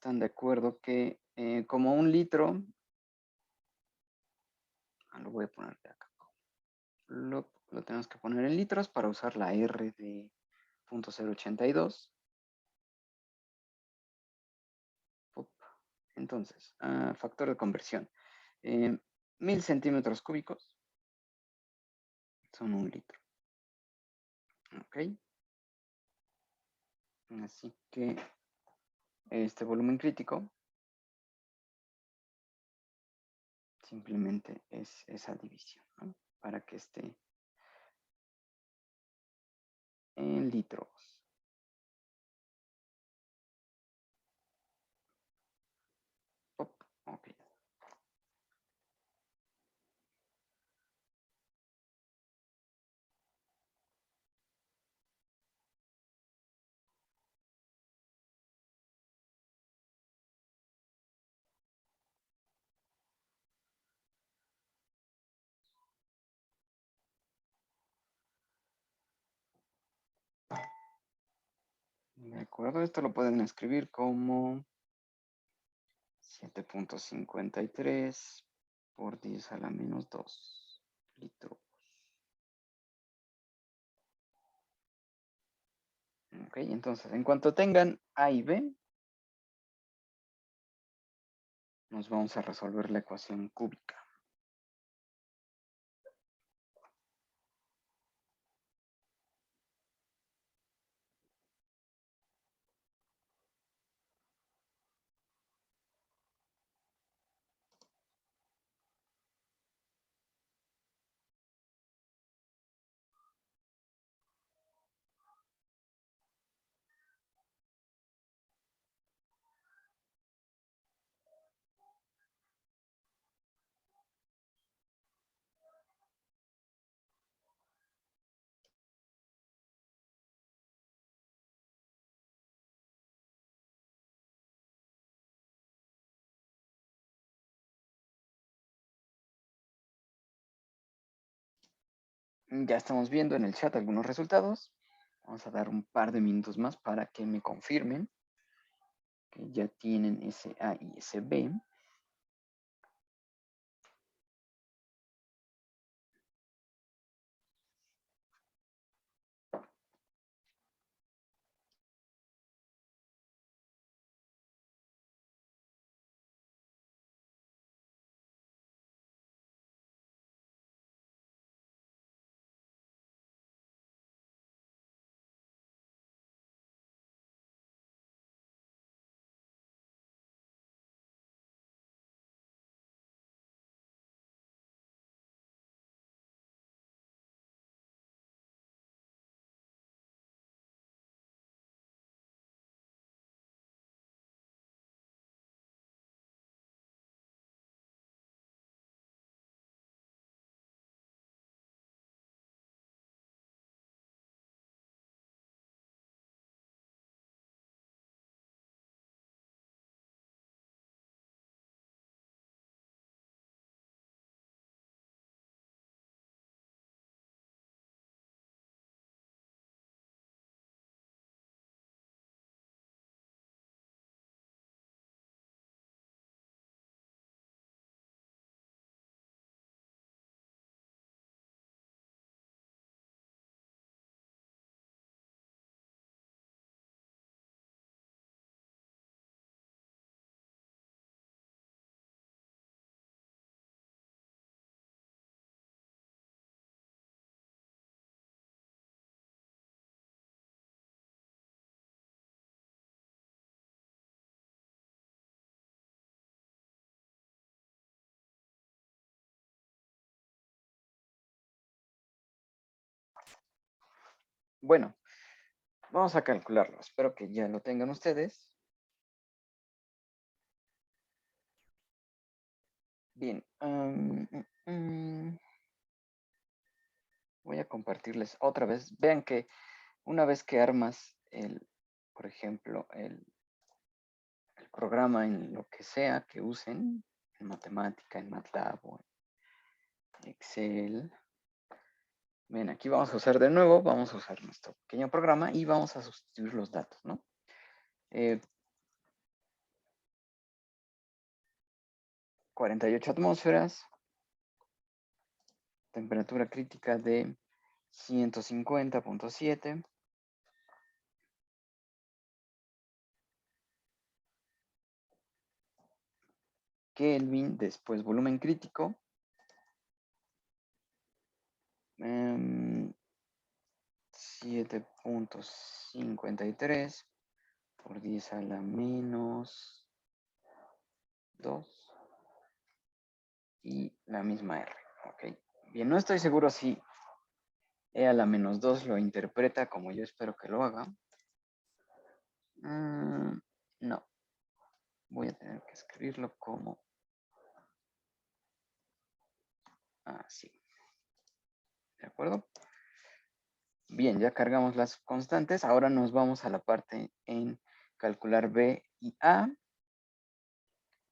están de acuerdo que como 1 litro, lo voy a poner de acá, lo tenemos que poner en litros para usar la R de 0.082. Entonces, factor de conversión. 1000 centímetros cúbicos son 1 litro. Ok. Así que este volumen crítico simplemente es esa división, ¿no? Para que esté en litros. Ok. De acuerdo, esto lo pueden escribir como 7.53 por 10 a la menos 2 litros. Ok, entonces, en cuanto tengan A y B, nos vamos a resolver la ecuación cúbica. Ya estamos viendo en el chat algunos resultados. Vamos a dar un par de minutos más para que me confirmen que ya tienen ese A y ese B. Bueno, vamos a calcularlo. Espero que ya lo tengan ustedes. Bien. Voy a compartirles otra vez. Vean que una vez que armas por ejemplo, el programa en lo que sea que usen, en matemática, en MATLAB o en Excel. Ven, aquí vamos a usar de nuevo, vamos a usar nuestro pequeño programa y vamos a sustituir los datos, ¿no? 48 atmósferas, temperatura crítica de 150.7, Kelvin, después volumen crítico, 7.53 por 10 a la menos 2 y la misma R. Ok, bien, no estoy seguro si E a la menos 2 lo interpreta como yo espero que lo haga. No, voy a tener que escribirlo como así. ¿De acuerdo? Bien, ya cargamos las constantes. Ahora nos vamos a la parte en calcular B y A.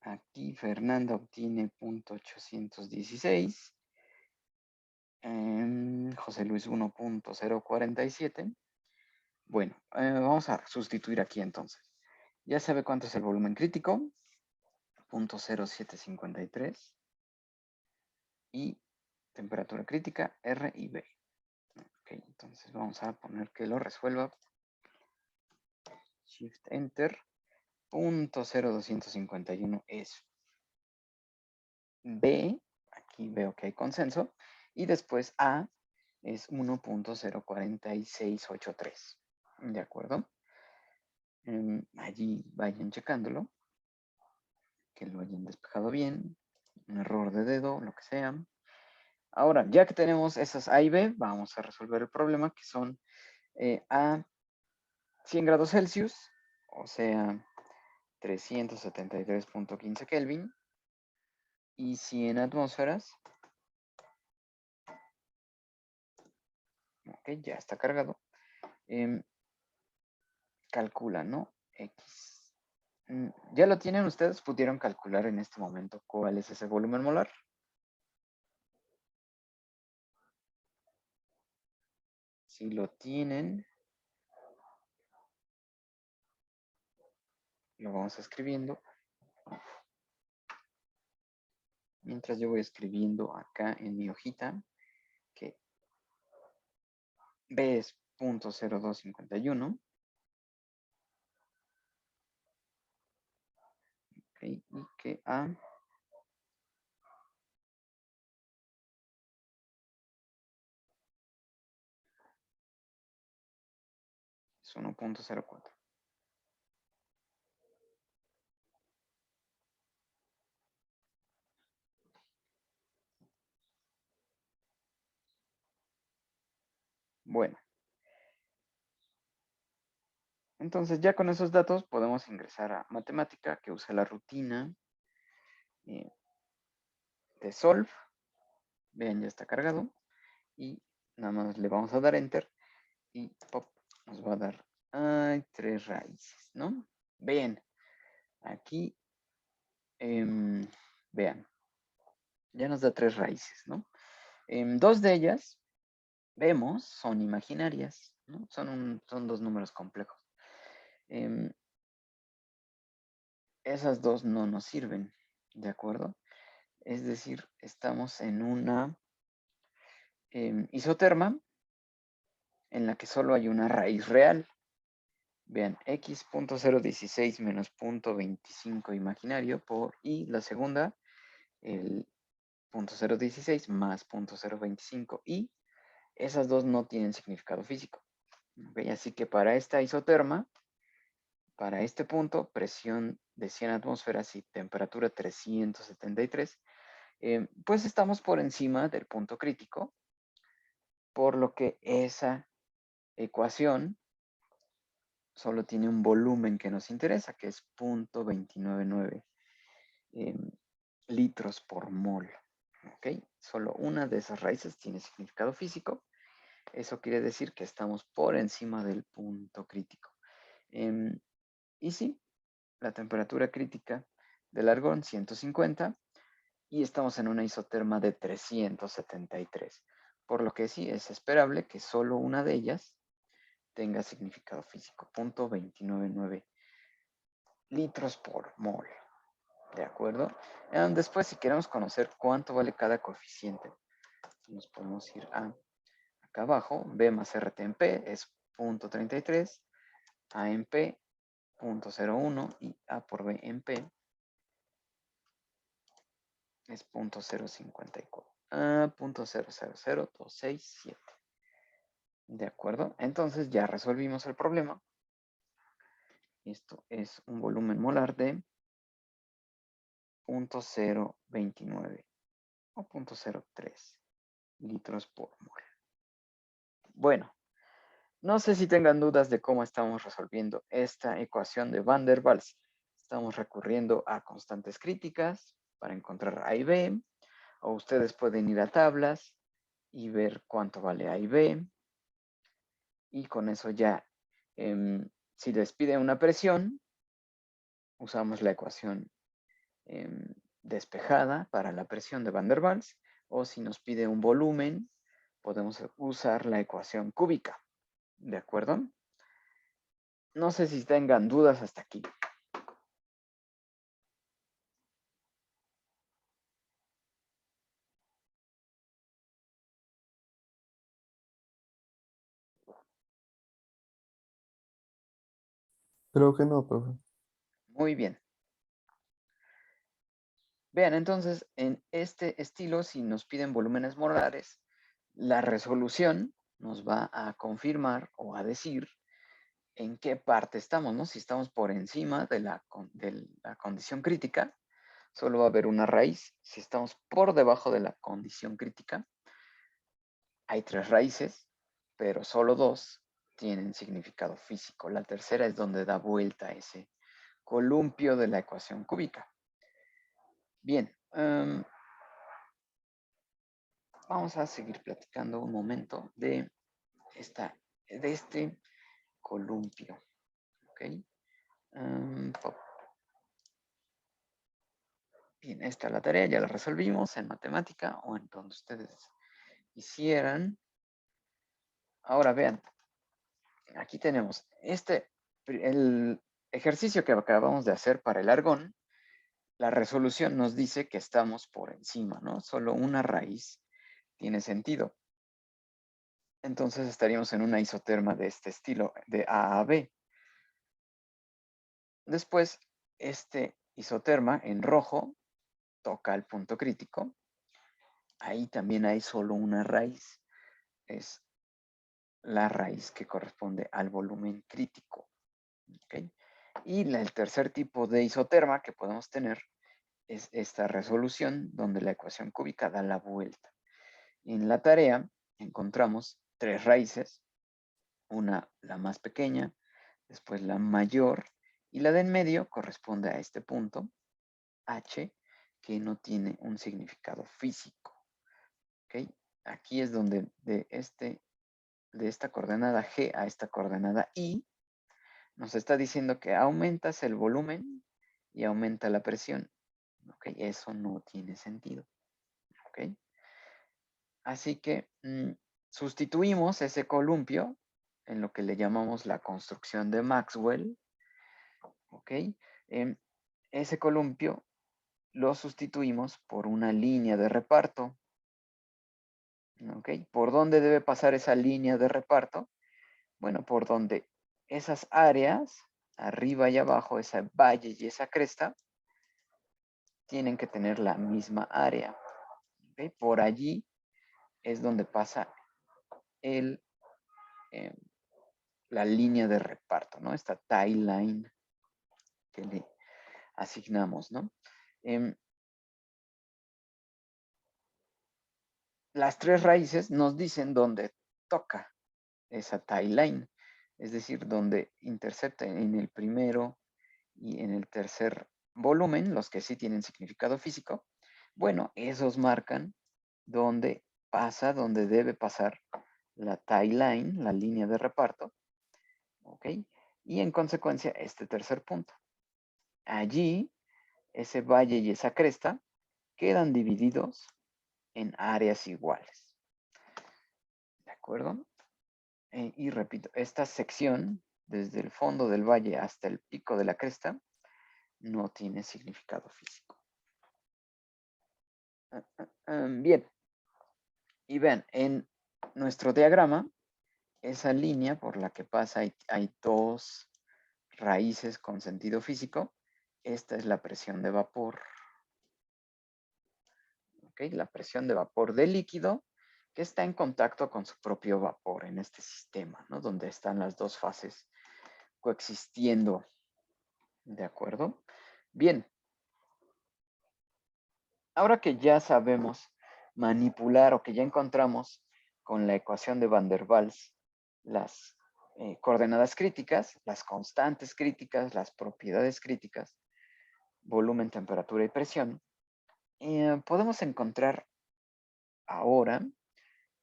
Aquí Fernanda obtiene .816. José Luis 1.047. Bueno, vamos a sustituir aquí entonces. Ya sabe cuánto es el volumen crítico. 0.0753. Y temperatura crítica R y B. Ok, entonces vamos a poner que lo resuelva. Shift Enter. 0.0251 es B, aquí veo que hay consenso, y después A es 1.04683. ¿De acuerdo? Allí vayan checándolo, que lo hayan despejado bien, un error de dedo, lo que sea. Ahora, ya que tenemos esas A y B, vamos a resolver el problema, que son a 100 grados Celsius, o sea, 373.15 Kelvin, y 100 atmósferas. Ok, ya está cargado. Calcula, ¿no? X. ¿Ya lo tienen ustedes? ¿Pudieron calcular en este momento cuál es ese volumen molar? Si lo tienen, lo vamos escribiendo. Mientras yo voy escribiendo acá en mi hojita que B es 0.0251. Okay, y que A es 1.04. Bueno, entonces ya con esos datos podemos ingresar a matemática, que usa la rutina de solve. Vean, ya está cargado. Y nada más le vamos a dar enter. Y pop, nos va a dar 3 raíces, ¿no? Bien, aquí, vean, ya nos da 3 raíces, ¿no? Dos de ellas, vemos, son imaginarias, ¿no? Son dos números complejos. Esas dos no nos sirven, ¿de acuerdo? Es decir, estamos en una isoterma en la que solo hay una raíz real. Vean, x.016 menos 0.25 imaginario por, y la segunda, el 0.016 más 0.025, y esas dos no tienen significado físico. ¿Okay? Así que para esta isoterma, para este punto, presión de 100 atmósferas y temperatura 373, pues estamos por encima del punto crítico, por lo que esa ecuación solo tiene un volumen que nos interesa, que es 0.299 litros por mol. ¿Ok? Solo una de esas raíces tiene significado físico. Eso quiere decir que estamos por encima del punto crítico. Y sí, la temperatura crítica del argón 150 y estamos en una isoterma de 373. Por lo que sí, es esperable que solo una de ellas tenga significado físico, 0.299 litros por mol. ¿De acuerdo? Después, si queremos conocer cuánto vale cada coeficiente, nos podemos ir a acá abajo. B más RT en P es 0.33, A en P 0.01 y A por B en P es 0.054. 0.000267. ¿De acuerdo? Entonces ya resolvimos el problema. Esto es un volumen molar de 0.029 o 0.03 litros por mol. Bueno, no sé si tengan dudas de cómo estamos resolviendo esta ecuación de Van der Waals. Estamos recurriendo a constantes críticas para encontrar A y B, o ustedes pueden ir a tablas y ver cuánto vale A y B, y con eso ya, si les pide una presión, usamos la ecuación despejada para la presión de Van der Waals, o si nos pide un volumen, podemos usar la ecuación cúbica. ¿De acuerdo? No sé si tengan dudas hasta aquí. Creo que no, profe. Muy bien. Vean, entonces, en este estilo, si nos piden volúmenes molares, la resolución nos va a confirmar o a decir en qué parte estamos, ¿no? Si estamos por encima de la condición crítica, solo va a haber una raíz. Si estamos por debajo de la condición crítica, hay 3 raíces, pero solo 2 tienen significado físico. La tercera es donde da vuelta ese columpio de la ecuación cúbica. Bien, vamos a seguir platicando un momento de este columpio. ¿Ok? Bien, esta es la tarea, ya la resolvimos en matemática o en donde ustedes quisieran. Ahora vean, aquí tenemos el ejercicio que acabamos de hacer para el argón. La resolución nos dice que estamos por encima, ¿no? Solo una raíz tiene sentido. Entonces estaríamos en una isoterma de este estilo, de A a B. Después, este isoterma en rojo toca el punto crítico. Ahí también hay solo una raíz. Es la raíz que corresponde al volumen crítico. ¿Okay? Y el tercer tipo de isoterma que podemos tener es esta resolución donde la ecuación cúbica da la vuelta. En la tarea encontramos 3 raíces, una la más pequeña, después la mayor, y la de en medio corresponde a este punto, H, que no tiene un significado físico. ¿Okay? Aquí es donde de esta coordenada G a esta coordenada I, nos está diciendo que aumentas el volumen y aumenta la presión. ¿Okay? Eso no tiene sentido. ¿Okay? Así que sustituimos ese columpio en lo que le llamamos la construcción de Maxwell. ¿Ok? Ese columpio lo sustituimos por una línea de reparto. ¿Ok? ¿Por dónde debe pasar esa línea de reparto? Bueno, por donde esas áreas, arriba y abajo, ese valle y esa cresta, tienen que tener la misma área. ¿Okay? Por allí es donde pasa la línea de reparto, ¿no? Esta tie line que le asignamos, ¿no? Las 3 raíces nos dicen dónde toca esa tie line, es decir, donde intercepta en el primero y en el tercer volumen, los que sí tienen significado físico. Bueno, esos marcan dónde pasa, dónde debe pasar la tie line, la línea de reparto, ¿ok? Y en consecuencia, este tercer punto. Allí, ese valle y esa cresta quedan divididos en áreas iguales. ¿De acuerdo? Y repito, esta sección, desde el fondo del valle hasta el pico de la cresta, no tiene significado físico. Bien. Y vean, en nuestro diagrama, esa línea por la que pasa hay dos raíces con sentido físico. Esta es la presión de vapor. ¿Ok? La presión de vapor de líquido que está en contacto con su propio vapor en este sistema, ¿no? Donde están las dos fases coexistiendo. ¿De acuerdo? Bien. Ahora que ya sabemos manipular o que ya encontramos con la ecuación de Van der Waals las coordenadas críticas, las constantes críticas, las propiedades críticas, volumen, temperatura y presión, podemos encontrar ahora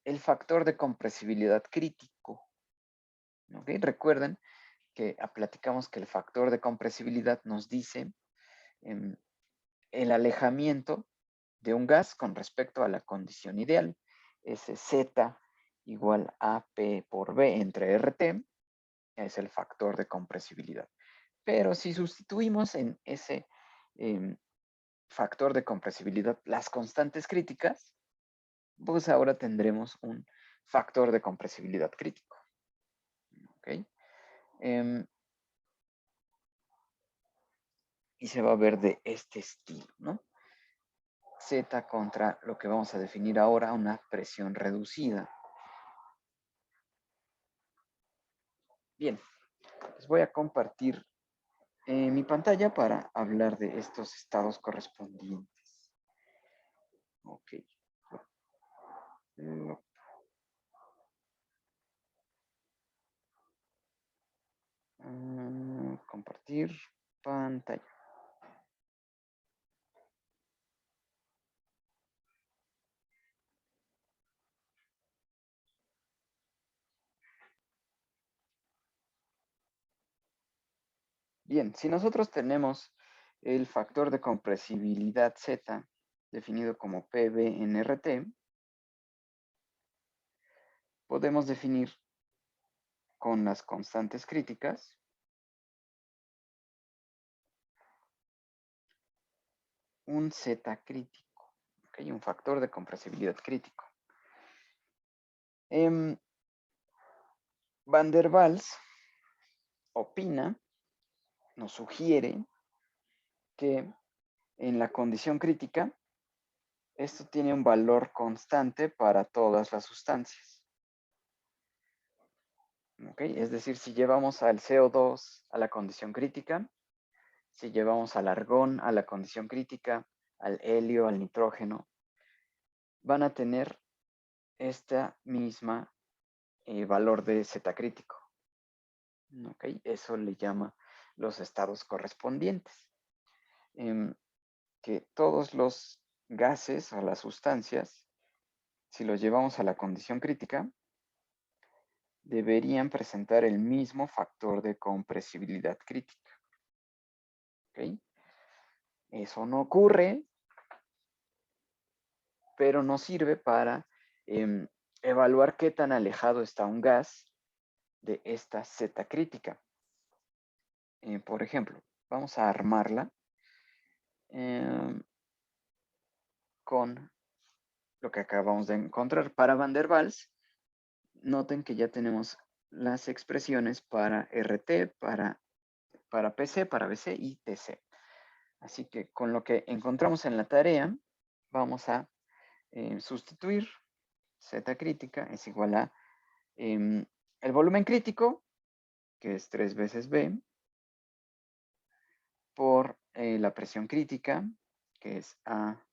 el factor de compresibilidad crítico. ¿Okay? Recuerden que platicamos que el factor de compresibilidad nos dice el alejamiento de un gas con respecto a la condición ideal. Ese Z igual a P por B entre RT es el factor de compresibilidad. Pero si sustituimos en ese factor de compresibilidad las constantes críticas, pues ahora tendremos un factor de compresibilidad crítico. ¿Ok? Y se va a ver de este estilo, ¿no? Z contra lo que vamos a definir ahora, una presión reducida. Bien, les voy a compartir mi pantalla para hablar de estos estados correspondientes. Ok. Compartir pantalla. Bien, si nosotros tenemos el factor de compresibilidad Z definido como PB en RT, podemos definir con las constantes críticas un Z crítico, ¿okay? Un factor de compresibilidad crítico. Van der Waals opina, nos sugiere que en la condición crítica esto tiene un valor constante para todas las sustancias. ¿Okay? Es decir, si llevamos al CO2 a la condición crítica, si llevamos al argón a la condición crítica, al helio, al nitrógeno, van a tener esta misma valor de Z crítico. ¿Okay? Eso le llama los estados correspondientes. Que todos los gases o las sustancias, si los llevamos a la condición crítica, deberían presentar el mismo factor de compresibilidad crítica. ¿Okay? Eso no ocurre, pero nos sirve para evaluar qué tan alejado está un gas de esta Z crítica. Por ejemplo, vamos a armarla con lo que acabamos de encontrar. Para Van der Waals, noten que ya tenemos las expresiones para RT, para PC, para BC y TC. Así que con lo que encontramos en la tarea, vamos a sustituir Z crítica es igual a el volumen crítico, que es 3 veces B, por la presión crítica, que es A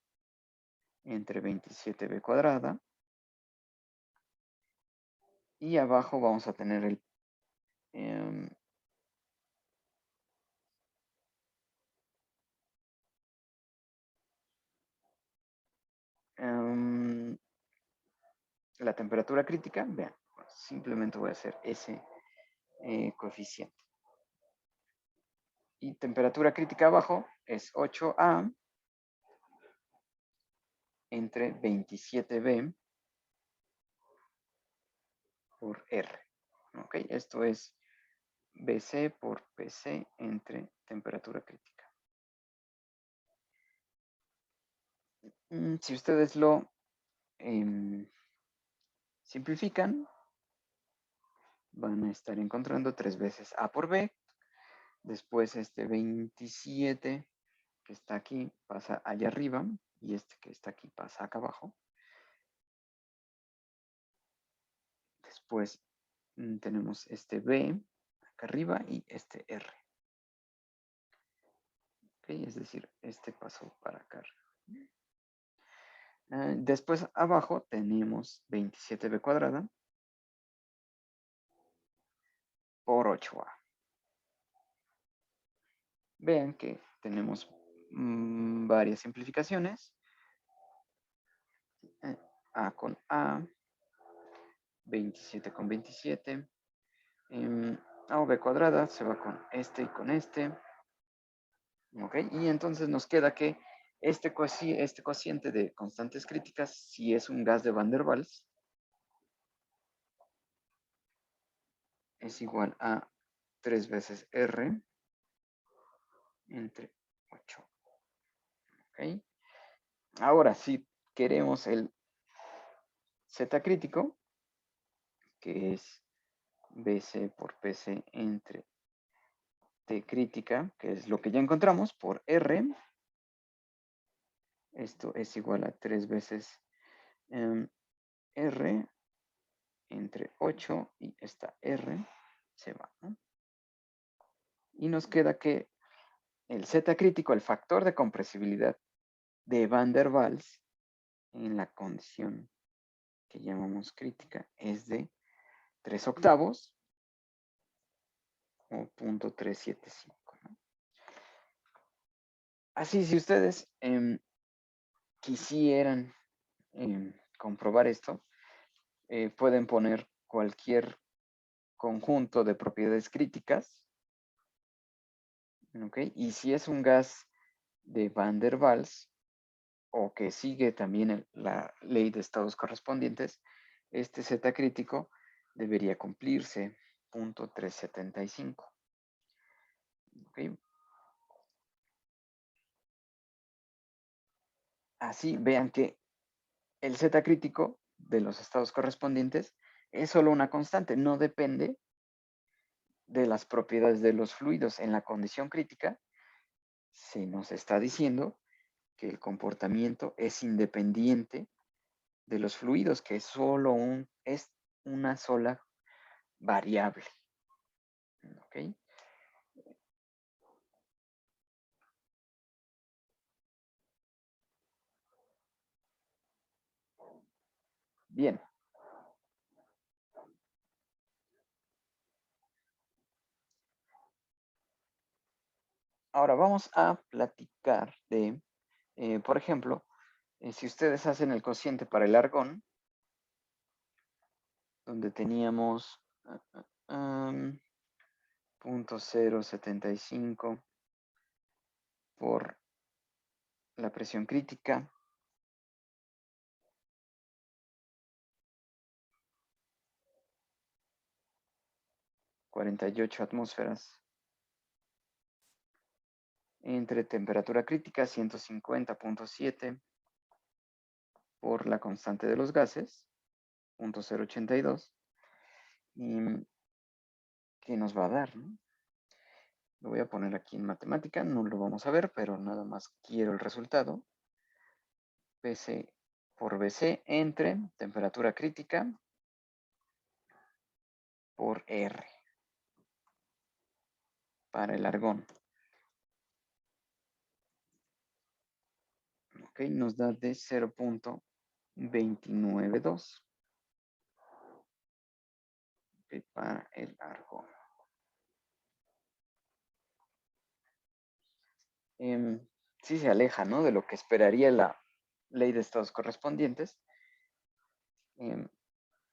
entre 27B cuadrada. Y abajo vamos a tener el la temperatura crítica. Vean, simplemente voy a hacer ese coeficiente. Y temperatura crítica abajo es 8A entre 27B por R. ¿Ok? Esto es BC por PC entre temperatura crítica. Si ustedes lo simplifican, van a estar encontrando 3 veces A por B. Después este 27 que está aquí pasa allá arriba y este que está aquí pasa acá abajo. Después tenemos este B acá arriba y este R. ¿Okay? Es decir, este pasó para acá. Después abajo tenemos 27B cuadrada por 8A. Vean que tenemos varias simplificaciones. A con A, 27 con 27. A o B cuadrada se va con este y con este. ¿Ok? Y entonces nos queda que este cociente de constantes críticas, si es un gas de Van der Waals, es igual a 3 veces R entre 8. ¿Ok? Ahora, si queremos el Z crítico, que es BC por PC entre T crítica, que es lo que ya encontramos, por R, esto es igual a 3 veces R entre 8 y esta R se va, ¿no? Y nos queda que el Z crítico, el factor de compresibilidad de Van der Waals en la condición que llamamos crítica es de 3 octavos o 0.375, ¿no? Así, si ustedes quisieran comprobar esto, pueden poner cualquier conjunto de propiedades críticas, ¿ok? Y si es un gas de Van der Waals, o que sigue también la ley de estados correspondientes, este Z crítico debería cumplirse, 0.375. ¿Okay? Así vean que el Z crítico de los estados correspondientes es solo una constante, no depende de las propiedades de los fluidos. En la condición crítica se nos está diciendo que el comportamiento es independiente de los fluidos, que es una sola variable. ¿Ok? Bien. Ahora vamos a platicar de, por ejemplo, si ustedes hacen el cociente para el argón, donde teníamos 0.075 por la presión crítica, (48 atmósferas) entre temperatura crítica 150.7 por la constante de los gases, 0.082, y ¿qué nos va a dar, ¿no? Lo voy a poner aquí en matemática, no lo vamos a ver, pero nada más quiero el resultado. PC por BC entre temperatura crítica por R para el argón. Ok, nos da de 0.292 para el argón. Sí se aleja, ¿no?, de lo que esperaría la ley de estados correspondientes.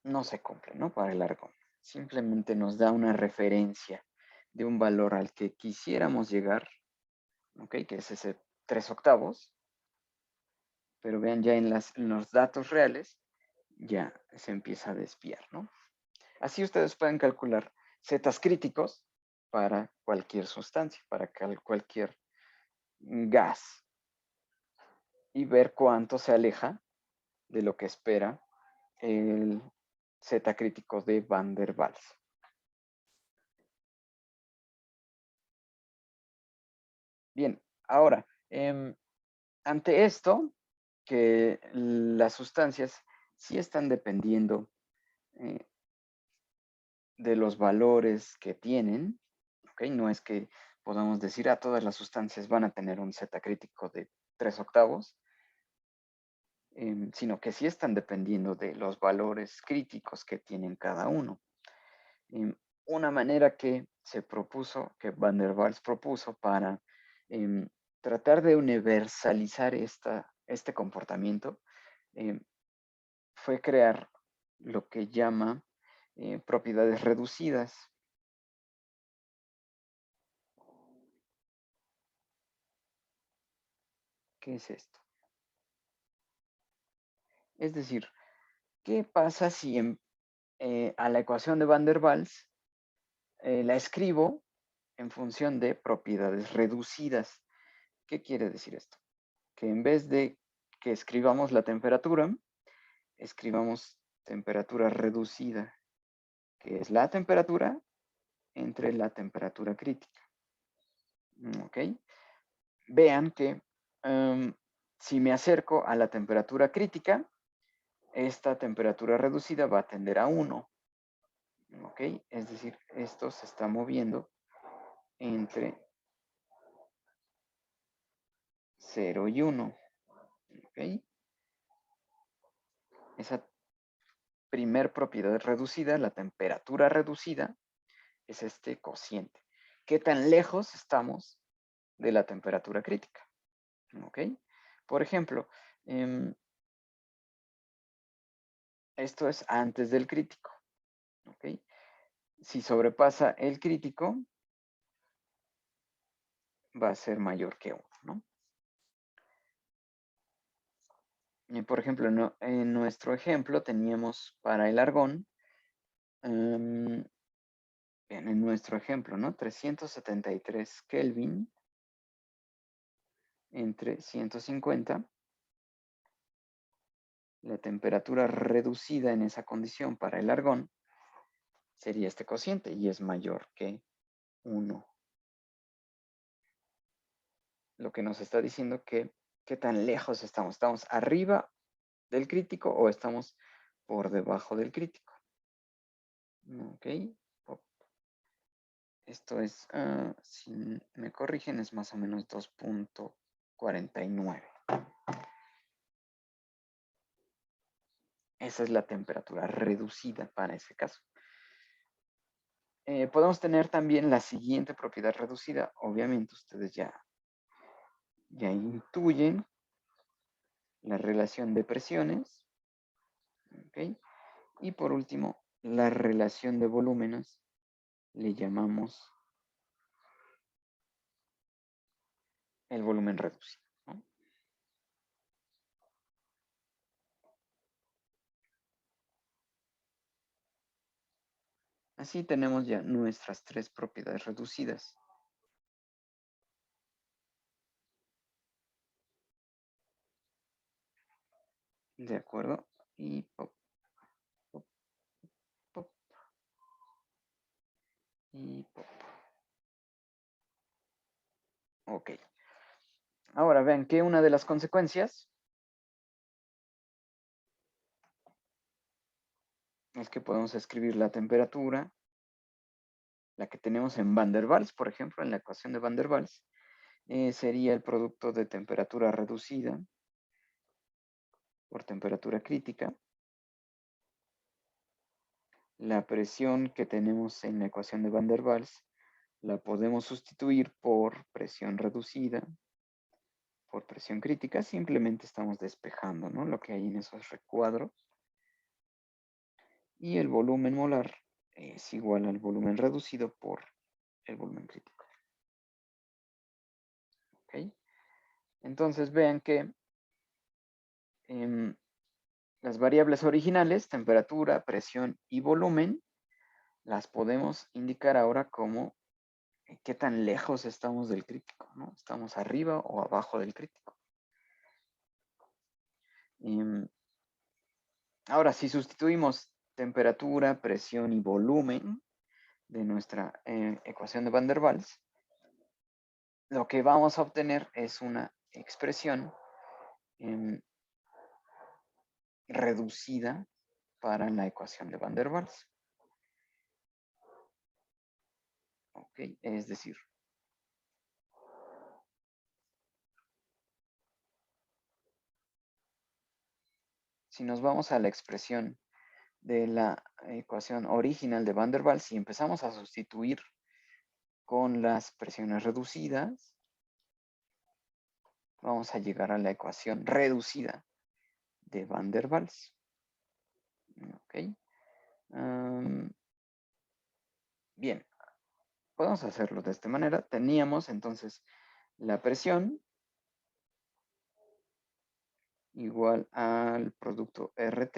No se cumple, ¿no?, para el argón. Simplemente nos da una referencia de un valor al que quisiéramos llegar, ¿ok?, que es ese 3 octavos. Pero vean, ya en los datos reales ya se empieza a desviar, ¿no? Así ustedes pueden calcular zetas críticos para cualquier sustancia, para cualquier gas. y ver cuánto se aleja de lo que espera el Z crítico de Van der Waals. Bien, ahora, ante esto, que las sustancias sí están dependiendo de los valores que tienen, ¿ok? No es que podamos decir, todas las sustancias van a tener un Z crítico de 3/8, sino que sí están dependiendo de los valores críticos que tienen cada uno. Una manera que se propuso, que Van der Waals propuso para tratar de universalizar este comportamiento, fue crear lo que llama propiedades reducidas. ¿Qué es esto? Es decir, ¿qué pasa si a la ecuación de Van der Waals la escribo en función de propiedades reducidas? ¿Qué quiere decir esto? Que en vez de que escribamos la temperatura, escribamos temperatura reducida, que es la temperatura entre la temperatura crítica. ¿Ok? Vean que si me acerco a la temperatura crítica, esta temperatura reducida va a tender a 1. ¿Ok? Es decir, esto se está moviendo entre 0 y 1. ¿Ok? Esa primer propiedad reducida, la temperatura reducida, es este cociente. ¿Qué tan lejos estamos de la temperatura crítica? ¿Ok? Por ejemplo, esto es antes del crítico. ¿Ok? Si sobrepasa el crítico, va a ser mayor que 1, ¿no? Y por ejemplo, en nuestro ejemplo teníamos para el argón, en nuestro ejemplo, ¿no? 373 Kelvin entre 150. La temperatura reducida en esa condición para el argón sería este cociente y es mayor que 1. Lo que nos está diciendo que qué tan lejos estamos. ¿Estamos arriba del crítico o estamos por debajo del crítico? Ok. Esto es, si me corrigen, es más o menos 2.49. Esa es la temperatura reducida para ese caso. Podemos tener también la siguiente propiedad reducida. Obviamente ustedes ya intuyen la relación de presiones. ¿Ok? Y por último, la relación de volúmenes le llamamos el volumen reducido, ¿no? Así tenemos ya nuestras 3 propiedades reducidas. ¿De acuerdo? Y pop, pop, pop, y pop. Ok. Ahora vean que una de las consecuencias es que podemos escribir la temperatura, la que tenemos en Van der Waals, por ejemplo, en la ecuación de Van der Waals, sería el producto de temperatura reducida por temperatura crítica. La presión que tenemos en la ecuación de Van der Waals la podemos sustituir por presión reducida, por presión crítica. Simplemente estamos despejando, ¿no?, lo que hay en esos recuadros. Y el volumen molar es igual al volumen reducido por el volumen crítico. ¿Ok? Entonces vean que las variables originales, temperatura, presión y volumen, las podemos indicar ahora como qué tan lejos estamos del crítico, ¿no? ¿Estamos arriba o abajo del crítico? Ahora, si sustituimos temperatura, presión y volumen de nuestra ecuación de Van der Waals, lo que vamos a obtener es una expresión reducida para la ecuación de Van der Waals. Ok, es decir, si nos vamos a la expresión de la ecuación original de Van der Waals y empezamos a sustituir con las presiones reducidas, vamos a llegar a la ecuación reducida de Van der Waals. Ok. Bien, podemos hacerlo de esta manera. Teníamos entonces la presión igual al producto RT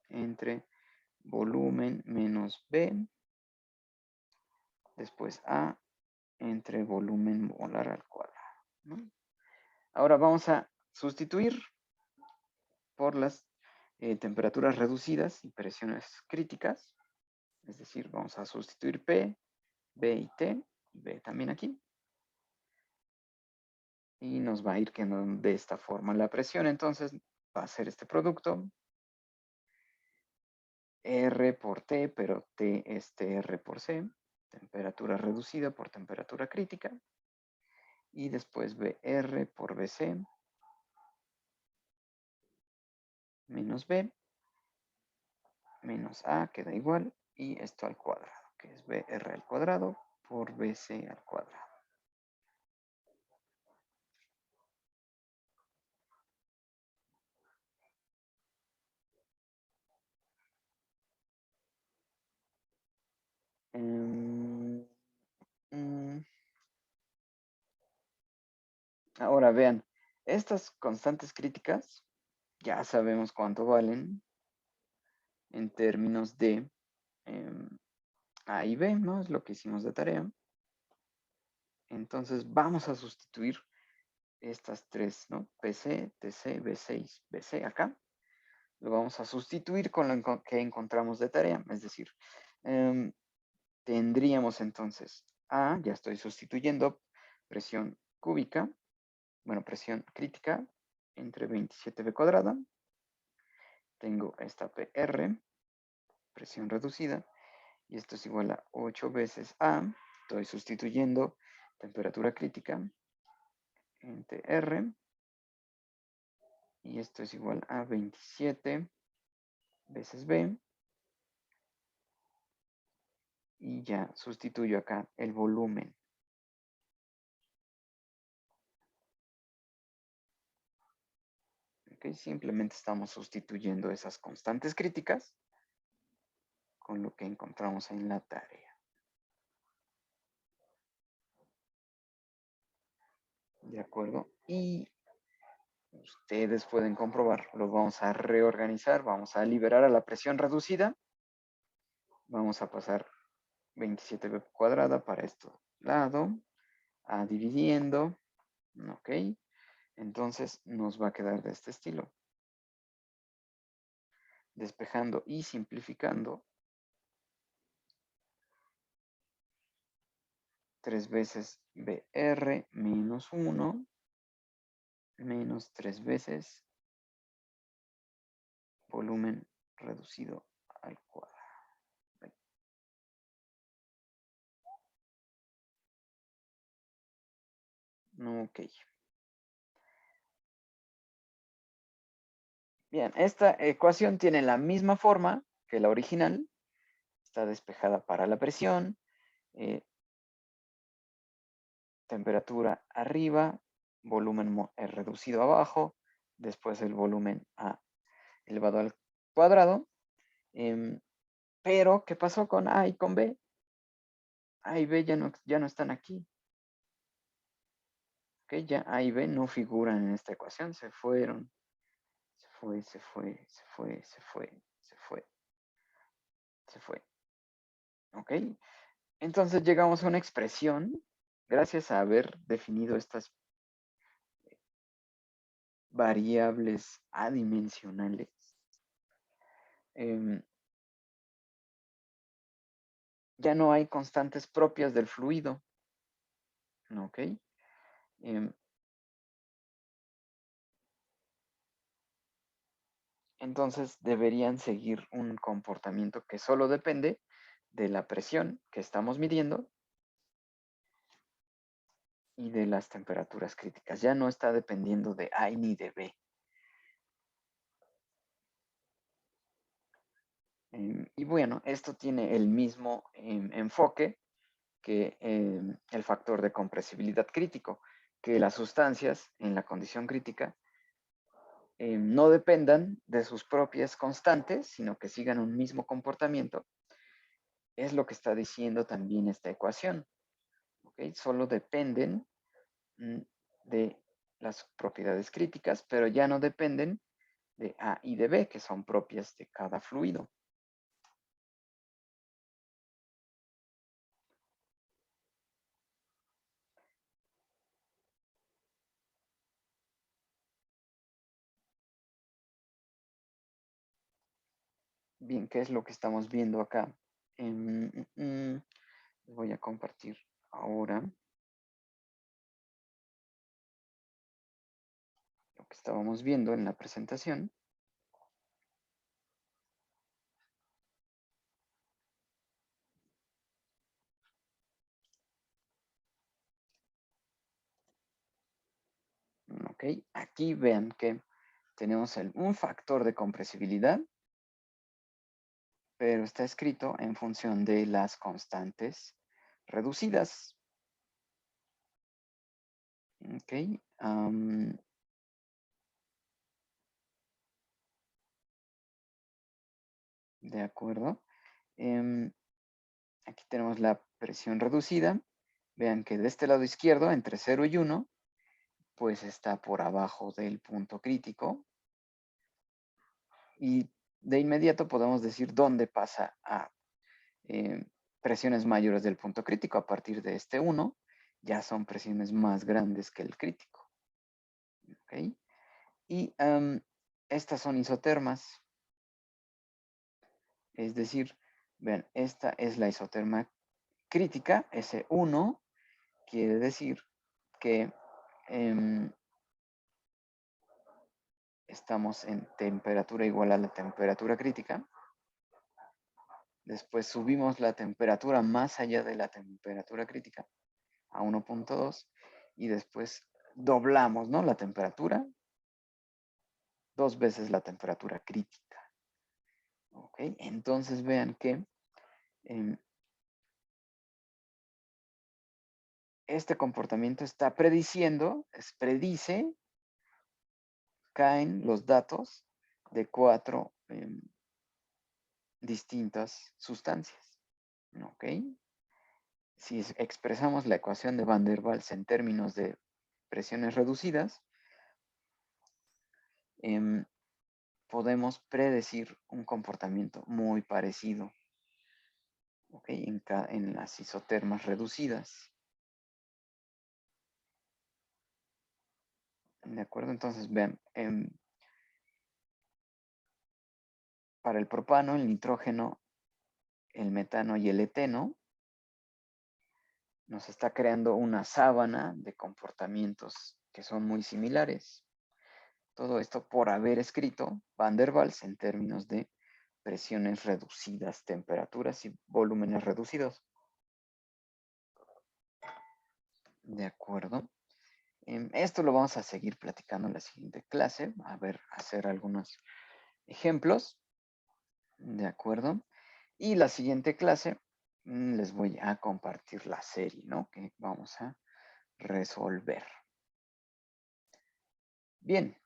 entre volumen menos B, después A entre volumen molar al cuadrado, ¿no? Ahora vamos a sustituir por las temperaturas reducidas y presiones críticas, es decir, vamos a sustituir P, B y T, y B también aquí, y nos va a ir quedando de esta forma la presión. Entonces va a ser este producto R por T, pero T es TR por C, temperatura reducida por temperatura crítica, y después BR por BC menos B menos A queda igual, y esto al cuadrado, que es BR al cuadrado por BC al cuadrado. Ahora vean, estas constantes críticas ya sabemos cuánto valen en términos de A y B, ¿no? Es lo que hicimos de tarea. Entonces vamos a sustituir estas tres, ¿no? PC, TC, B6, BC acá. Lo vamos a sustituir con lo que encontramos de tarea. Es decir, tendríamos entonces A, ya estoy sustituyendo presión cúbica, bueno, presión crítica entre 27B cuadrada. Tengo esta PR, presión reducida, y esto es igual a 8 veces A. Estoy sustituyendo temperatura crítica entre R, y esto es igual a 27 veces B, y ya sustituyo acá el volumen. Okay, simplemente estamos sustituyendo esas constantes críticas con lo que encontramos en la tarea. ¿De acuerdo? Y ustedes pueden comprobar, lo vamos a reorganizar, vamos a liberar a la presión reducida, vamos a pasar 27b cuadrada para este lado, a dividiendo, ok, entonces nos va a quedar de este estilo. Despejando y simplificando, 3 veces BR menos 1 menos 3 veces volumen reducido al cuadrado. Ok. Bien, esta ecuación tiene la misma forma que la original. Está despejada para la presión, temperatura arriba, volumen reducido abajo, después el volumen A elevado al cuadrado. Pero, ¿qué pasó con A y con B? A y B ya no están aquí. Okay, ya A y B no figuran en esta ecuación, se fueron. Se fue, se fue, se fue, se fue, se fue, se fue. ¿Ok? Entonces llegamos a una expresión, gracias a haber definido estas variables adimensionales. Ya no hay constantes propias del fluido. ¿Ok? Entonces deberían seguir un comportamiento que solo depende de la presión que estamos midiendo y de las temperaturas críticas. Ya no está dependiendo de A ni de B. Y bueno, esto tiene el mismo enfoque que el factor de compresibilidad crítico, que las sustancias en la condición crítica no dependan de sus propias constantes, sino que sigan un mismo comportamiento. Es lo que está diciendo también esta ecuación. ¿Okay? Solo dependen de las propiedades críticas, pero ya no dependen de A y de B, que son propias de cada fluido. Bien, ¿qué es lo que estamos viendo acá? Voy a compartir ahora lo que estábamos viendo en la presentación. Ok, aquí vean que tenemos un factor de compresibilidad, pero está escrito en función de las constantes reducidas. Ok, de acuerdo. Aquí tenemos la presión reducida. Vean que de este lado izquierdo, entre 0 y 1, pues está por abajo del punto crítico. Y de inmediato podemos decir dónde pasa a presiones mayores del punto crítico. A partir de este 1, ya son presiones más grandes que el crítico. ¿Okay? Y estas son isotermas. Es decir, vean, esta es la isoterma crítica, S1, quiere decir que estamos en temperatura igual a la temperatura crítica. Después subimos la temperatura más allá de la temperatura crítica a 1.2 y después doblamos, ¿no? La temperatura, 2 veces la temperatura crítica. ¿Ok? Entonces vean que este comportamiento está prediciendo, predice, caen los datos de 4 distintas sustancias. ¿Ok? Si expresamos la ecuación de Van der Waals en términos de presiones reducidas, podemos predecir un comportamiento muy parecido, ¿okay? En las isotermas reducidas. ¿De acuerdo? Entonces, vean, para el propano, el nitrógeno, el metano y el eteno, nos está creando una sábana de comportamientos que son muy similares. Todo esto por haber escrito Van der Waals en términos de presiones reducidas, temperaturas y volúmenes reducidos. De acuerdo. Esto lo vamos a seguir platicando en la siguiente clase. A ver, hacer algunos ejemplos. De acuerdo. Y la siguiente clase les voy a compartir la serie, ¿no? Que vamos a resolver. Bien,